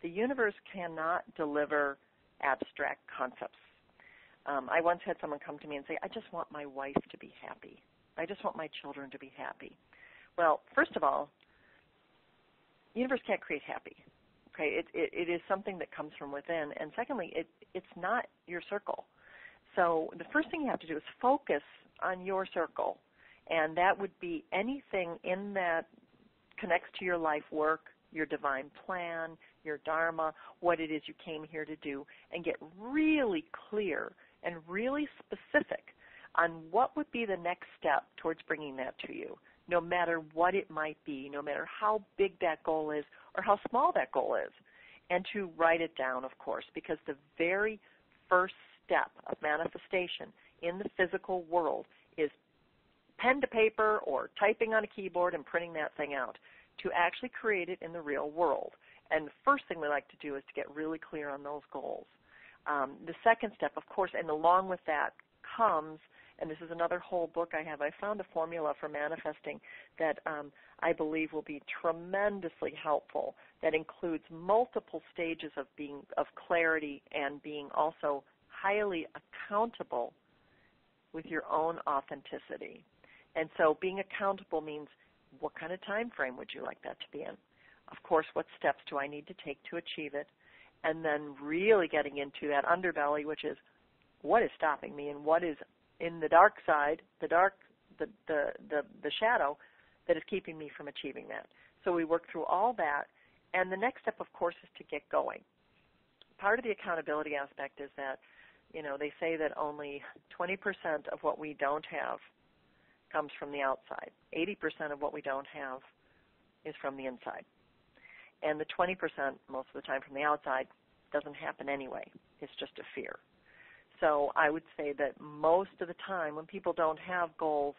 the universe cannot deliver abstract concepts. I once had someone come to me and say, I just want my wife to be happy. I just want my children to be happy. Well, first of all, the universe can't create happy. Okay, it is something that comes from within. And secondly, it's not your circle. So the first thing you have to do is focus on your circle. And that would be anything in that connects to your life work, your divine plan, your dharma, what it is you came here to do, and get really clear and really specific on what would be the next step towards bringing that to you, no matter what it might be, no matter how big that goal is or how small that goal is, and to write it down, of course, because the very first step of manifestation in the physical world is pen to paper or typing on a keyboard and printing that thing out to actually create it in the real world. And the first thing we like to do is to get really clear on those goals. The second step, of course, and along with that comes, and this is another whole book I have, I found a formula for manifesting that I believe will be tremendously helpful, that includes multiple stages of clarity and being also highly accountable with your own authenticity. And so being accountable means, what kind of time frame would you like that to be in? Of course, what steps do I need to take to achieve it? And then really getting into that underbelly, which is, what is stopping me and what is in the dark side, the shadow that is keeping me from achieving that. So we work through all that, and the next step, of course, is to get going. Part of the accountability aspect is that, they say that only 20% of what we don't have comes from the outside. 80% of what we don't have is from the inside. And the 20%, most of the time from the outside, doesn't happen anyway. It's just a fear. So I would say that most of the time when people don't have goals,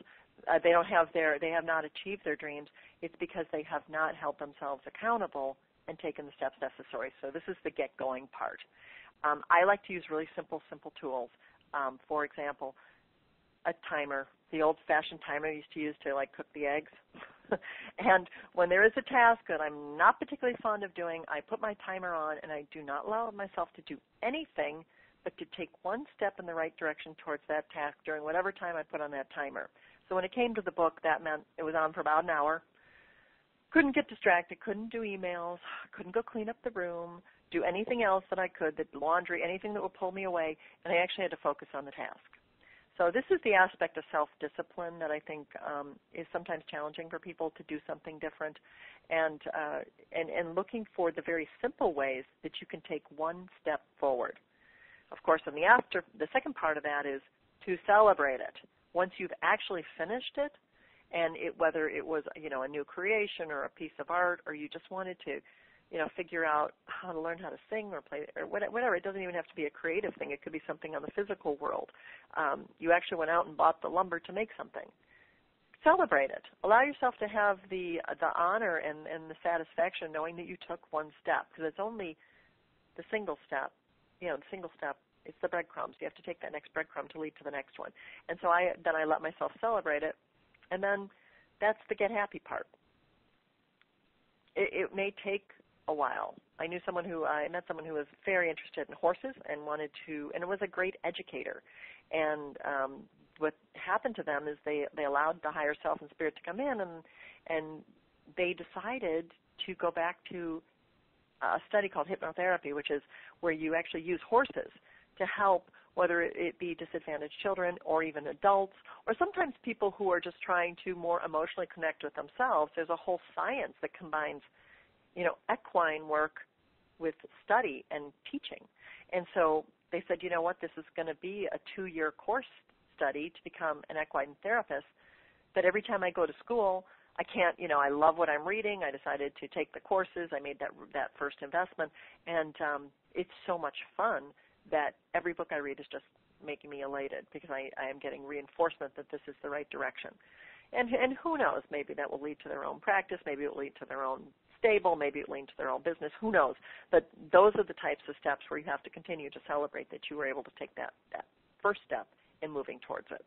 they have not achieved their dreams, it's because they have not held themselves accountable and taken the steps necessary. So this is the get-going part. I like to use really simple tools. For example, a timer, the old-fashioned timer I used to use to, cook the eggs. And when there is a task that I'm not particularly fond of doing, I put my timer on, and I do not allow myself to do anything but to take one step in the right direction towards that task during whatever time I put on that timer. So when it came to the book, that meant it was on for about an hour. Couldn't get distracted, couldn't do emails, couldn't go clean up the room, do anything else that I could, the laundry, anything that would pull me away, and I actually had to focus on the task. So this is the aspect of self-discipline that I think is sometimes challenging for people to do something different, and looking for the very simple ways that you can take one step forward. Of course, and the second part of that is to celebrate it. Once you've actually finished it, and whether it was a new creation or a piece of art, or you just wanted to figure out how to learn how to sing or play or whatever. It doesn't even have to be a creative thing. It could be something on the physical world. You actually went out and bought the lumber to make something. Celebrate it. Allow yourself to have the honor and the satisfaction knowing that you took one step, because it's only the single step. The single step, it's the breadcrumbs. You have to take that next breadcrumb to lead to the next one. And so I let myself celebrate it, and then that's the get happy part. It may take a while. I met someone who was very interested in horses and and was a great educator. And what happened to them is they allowed the higher self and spirit to come in, and they decided to go back to a study called hypnotherapy, which is where you actually use horses to help, whether it be disadvantaged children or even adults, or sometimes people who are just trying to more emotionally connect with themselves. There's a whole science that combines equine work with study and teaching. And so they said, this is going to be a 2-year course study to become an equine therapist, but every time I go to school, I can't, I love what I'm reading. I decided to take the courses. I made that first investment, and it's so much fun that every book I read is just making me elated, because I am getting reinforcement that this is the right direction. And who knows, maybe that will lead to their own practice, maybe it will lead to their own stable, maybe it will lead to their own business, who knows. But those are the types of steps where you have to continue to celebrate that you were able to take that first step in moving towards it.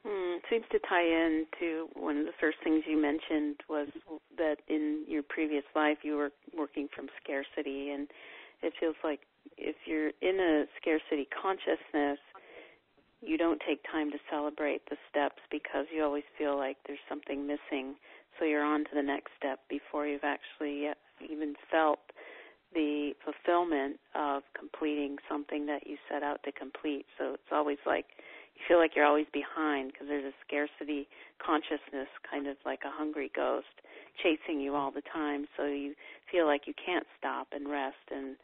It seems to tie in to one of the first things you mentioned was that in your previous life you were working from scarcity, and it feels like if you're in a scarcity consciousness, you don't take time to celebrate the steps because you always feel like there's something missing. So you're on to the next step before you've actually even felt the fulfillment of completing something that you set out to complete. So it's always like you feel like you're always behind because there's a scarcity consciousness, kind of like a hungry ghost, chasing you all the time. So you feel like you can't stop and rest and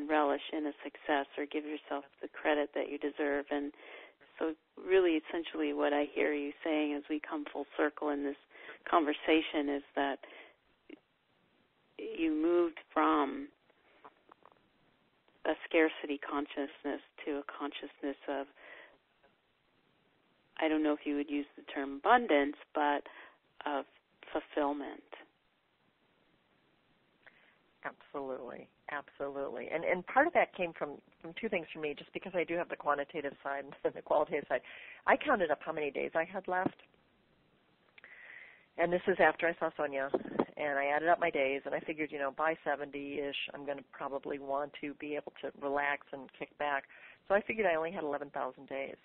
relish in a success or give yourself the credit that you deserve. And so really essentially what I hear you saying as we come full circle in this conversation is that you moved from a scarcity consciousness to a consciousness of, I don't know if you would use the term abundance, but of fulfillment. Absolutely. And part of that came from two things for me, just because I do have the quantitative side and the qualitative side. I counted up how many days I had left. And this is after I saw Sonia. and I added up my days, and I figured, by 70-ish, I'm going to probably want to be able to relax and kick back. So I figured I only had 11,000 days.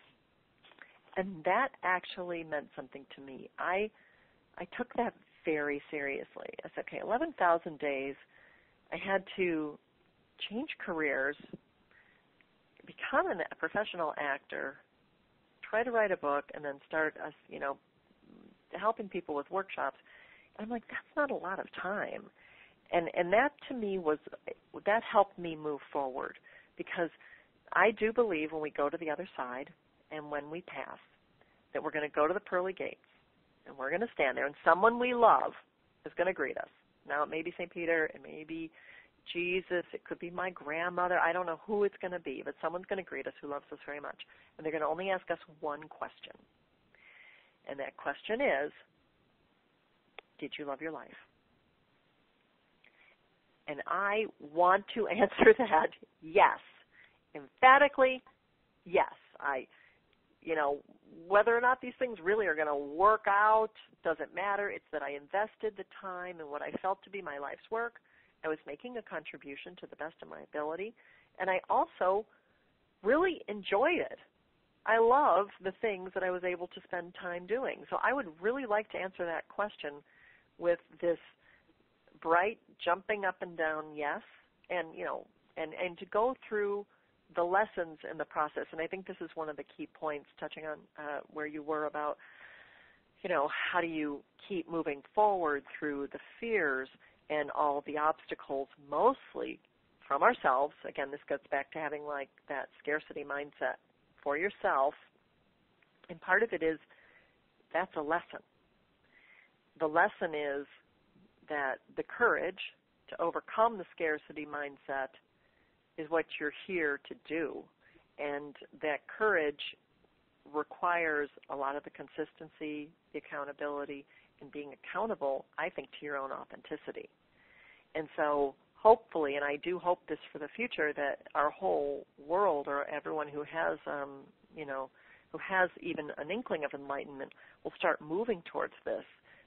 And that actually meant something to me. I took that very seriously. I said, okay, 11,000 days, I had to change careers, become a professional actor, try to write a book, and then start helping people with workshops. And I'm like, that's not a lot of time. And that to me that helped me move forward, because I do believe when we go to the other side and when we pass that we're going to go to the pearly gates and we're going to stand there and someone we love is going to greet us. Now, it may be St. Peter, it may be Jesus, it could be my grandmother. I don't know who it's going to be, but someone's going to greet us who loves us very much. And they're going to only ask us one question. And that question is, did you love your life? And I want to answer that yes. Emphatically, yes. Whether or not these things really are going to work out doesn't matter. It's that I invested the time in what I felt to be my life's work. I was making a contribution to the best of my ability, and I also really enjoyed it. I love the things that I was able to spend time doing. So I would really like to answer that question with this bright, jumping up and down yes, and to go through the lessons in the process. And I think this is one of the key points, touching on where you were about, how do you keep moving forward through the fears and all the obstacles, mostly from ourselves. Again, this goes back to having like that scarcity mindset for yourself. And part of it is that's a lesson. The lesson is that the courage to overcome the scarcity mindset is what you're here to do. And that courage requires a lot of the consistency, the accountability, and being accountable, I think, to your own authenticity. And so hopefully, and I do hope this for the future, that our whole world, or everyone who has, who has even an inkling of enlightenment, will start moving towards this,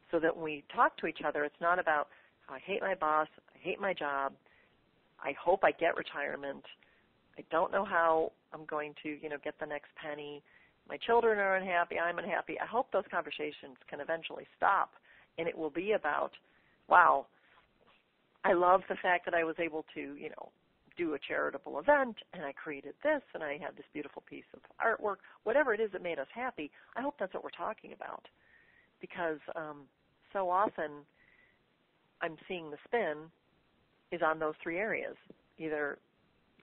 so that when we talk to each other, it's not about, I hate my boss, I hate my job, I hope I get retirement, I don't know how I'm going to, get the next penny, my children are unhappy, I'm unhappy. I hope those conversations can eventually stop, and it will be about, wow, I love the fact that I was able to, do a charitable event, and I created this, and I had this beautiful piece of artwork, whatever it is that made us happy. I hope that's what we're talking about, because so often I'm seeing the spin is on those three areas. Either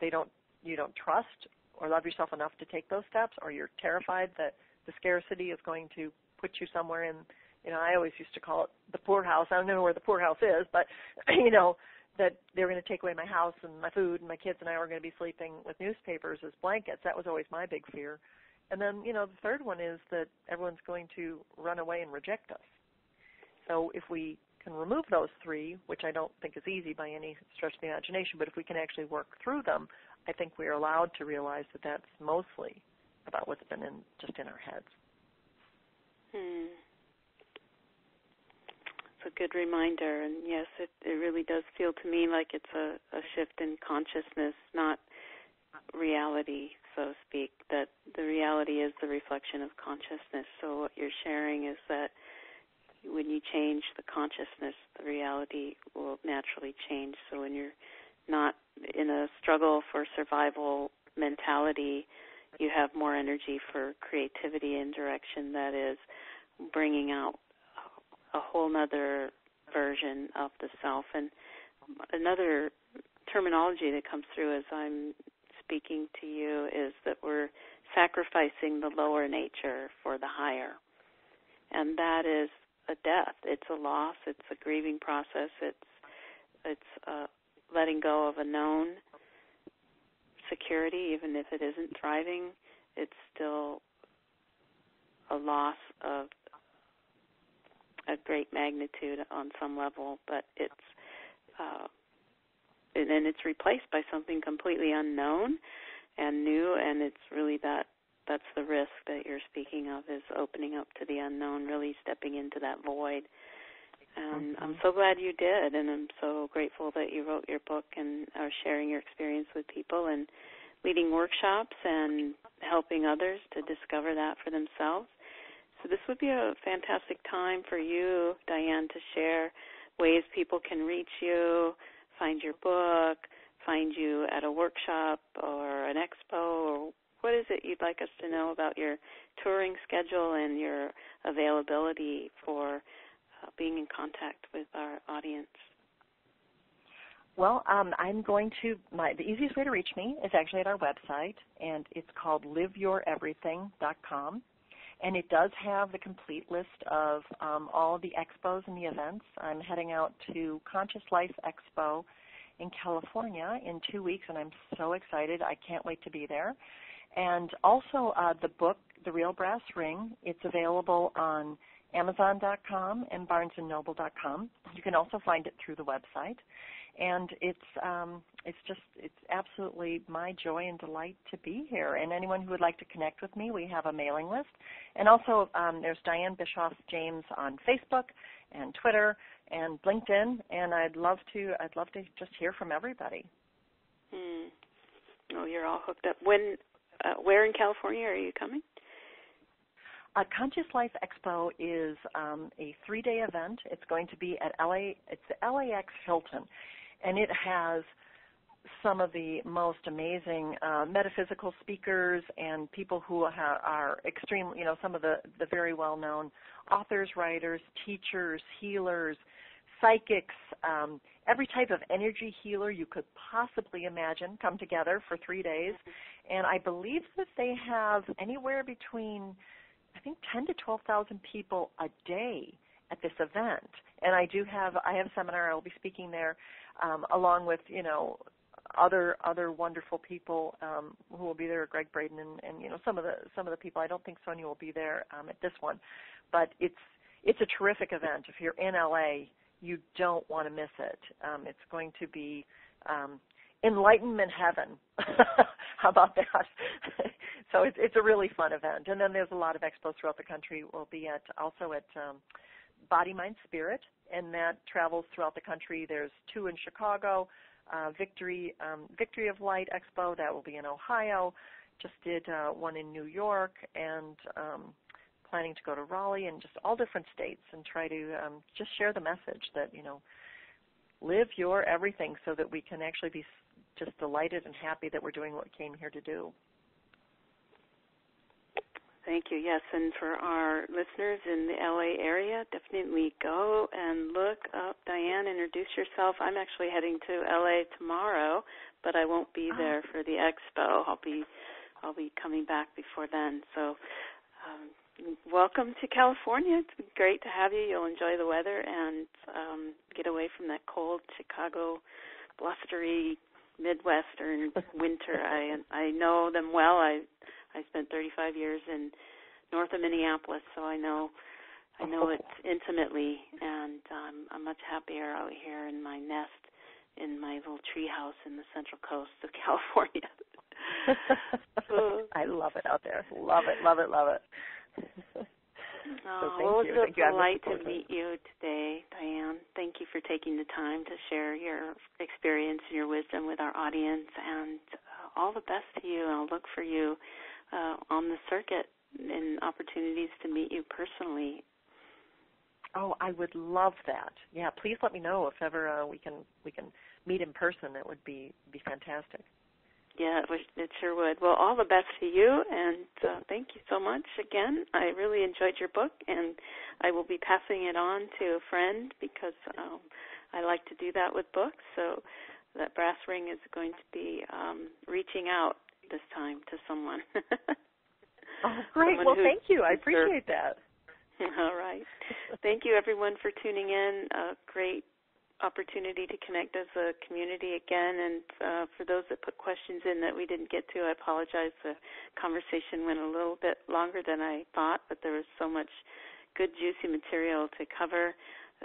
you don't trust or love yourself enough to take those steps, or you're terrified that the scarcity is going to put you somewhere in, I always used to call it the poorhouse. I don't know where the poorhouse is, but, that they're going to take away my house and my food, and my kids and I were going to be sleeping with newspapers as blankets. That was always my big fear. And then, the third one is that everyone's going to run away and reject us. So if we can remove those three, which I don't think is easy by any stretch of the imagination, but if we can actually work through them, I think we are allowed to realize that that's mostly about what's been just in our heads. It's a good reminder, and yes, it really does feel to me like it's a shift in consciousness, not reality, so to speak, that the reality is the reflection of consciousness. So what you're sharing is that when you change the consciousness, the reality will naturally change. So when you're not in a struggle for survival mentality, you have more energy for creativity and direction that is bringing out a whole nother version of the self. And another terminology that comes through as I'm speaking to you is that we're sacrificing the lower nature for the higher. And that is a death. It's a loss. It's a grieving process. It's letting go of a known security, even if it isn't thriving. It's still a loss of a great magnitude on some level, but it's and then it's replaced by something completely unknown and new, and it's really that's the risk that you're speaking of, is opening up to the unknown, really stepping into that void. And I'm so glad you did, and I'm so grateful that you wrote your book and are sharing your experience with people and leading workshops and helping others to discover that for themselves. So this would be a fantastic time for you, Dianne, to share ways people can reach you, find your book, find you at a workshop or an expo, or what is it you'd like us to know about your touring schedule and your availability for being in contact with our audience? Well, I'm going to, the easiest way to reach me is actually at our website, and it's called liveyoureverything.com. And it does have the complete list of all the expos and the events. I'm heading out to Conscious Life Expo in California in 2 weeks, and I'm so excited. I can't wait to be there. And also the book, The Real Brass Ring, it's available on Amazon.com and BarnesandNoble.com. You can also find it through the website. And it's absolutely my joy and delight to be here. And anyone who would like to connect with me, we have a mailing list. And also there's Dianne Bischoff James on Facebook and Twitter and LinkedIn. And I'd love to just hear from everybody. Oh, you're all hooked up. Where in California are you coming? Conscious Life Expo is a 3-day event. It's going to be at it's the LAX Hilton, and it has some of the most amazing metaphysical speakers and people who are extreme, some of the very well-known authors, writers, teachers, healers, psychics, every type of energy healer you could possibly imagine come together for 3 days. And I believe that they have anywhere between, I think, 10 to 12,000 people a day at this event. And I have a seminar. I will be speaking there along with, other wonderful people who will be there, Greg Braden and some of the people. I don't think Sonia will be there at this one, but it's a terrific event. If you're in LA, you don't want to miss it. It's going to be enlightenment heaven. How about that? So it's a really fun event. And then there's a lot of expos throughout the country. We'll be also at Body, Mind, Spirit, and that travels throughout the country. There's 2 in Chicago, Victory of Light Expo. That will be in Ohio. Just did one in New York, and planning to go to Raleigh, and just all different states, and try to just share the message that, live your everything, so that we can actually be just delighted and happy that we're doing what we came here to do. Thank you. Yes, and for our listeners in the LA area, definitely go and look up Dianne, introduce yourself. I'm actually heading to LA tomorrow, but I won't be there for the expo. I'll be coming back before then. So welcome to California. It's great to have you. You'll enjoy the weather and get away from that cold Chicago, blustery Midwestern winter. I know them well. I spent 35 years in north of Minneapolis, so I know it intimately, and I'm much happier out here in my nest in my little tree house in the central coast of California. I love it out there. Love it, love it, love it. Well, it was a delight to meet you today, Dianne. Thank you for taking the time to share your experience and your wisdom with our audience, and all the best to you. I'll look for you on the circuit and opportunities to meet you personally. Oh, I would love that. Yeah, please let me know if ever we can meet in person. That would be fantastic. Yeah, it sure would. Well, all the best to you, and thank you so much again. I really enjoyed your book, and I will be passing it on to a friend because I like to do that with books. So that brass ring is going to be reaching out this time to someone. Oh, great. Well, thank you. I appreciate that. All right. Thank you, everyone, for tuning in. A great opportunity to connect as a community again. And for those that put questions in that we didn't get to, I apologize. The conversation went a little bit longer than I thought, but there was so much good, juicy material to cover.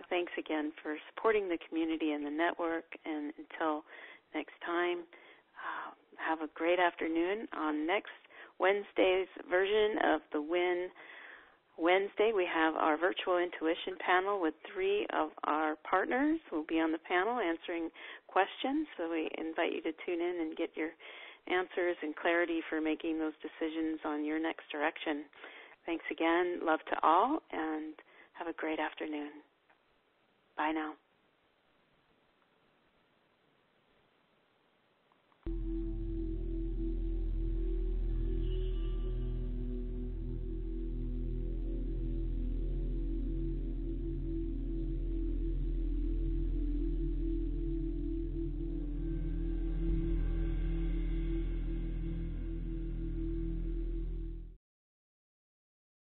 Thanks again for supporting the community and the network. And until next time, have a great afternoon. On next Wednesday's version of the WIN Wednesday, we have our virtual intuition panel with 3 of our partners who will be on the panel answering questions. So we invite you to tune in and get your answers and clarity for making those decisions on your next direction. Thanks again. Love to all, and have a great afternoon. Bye now.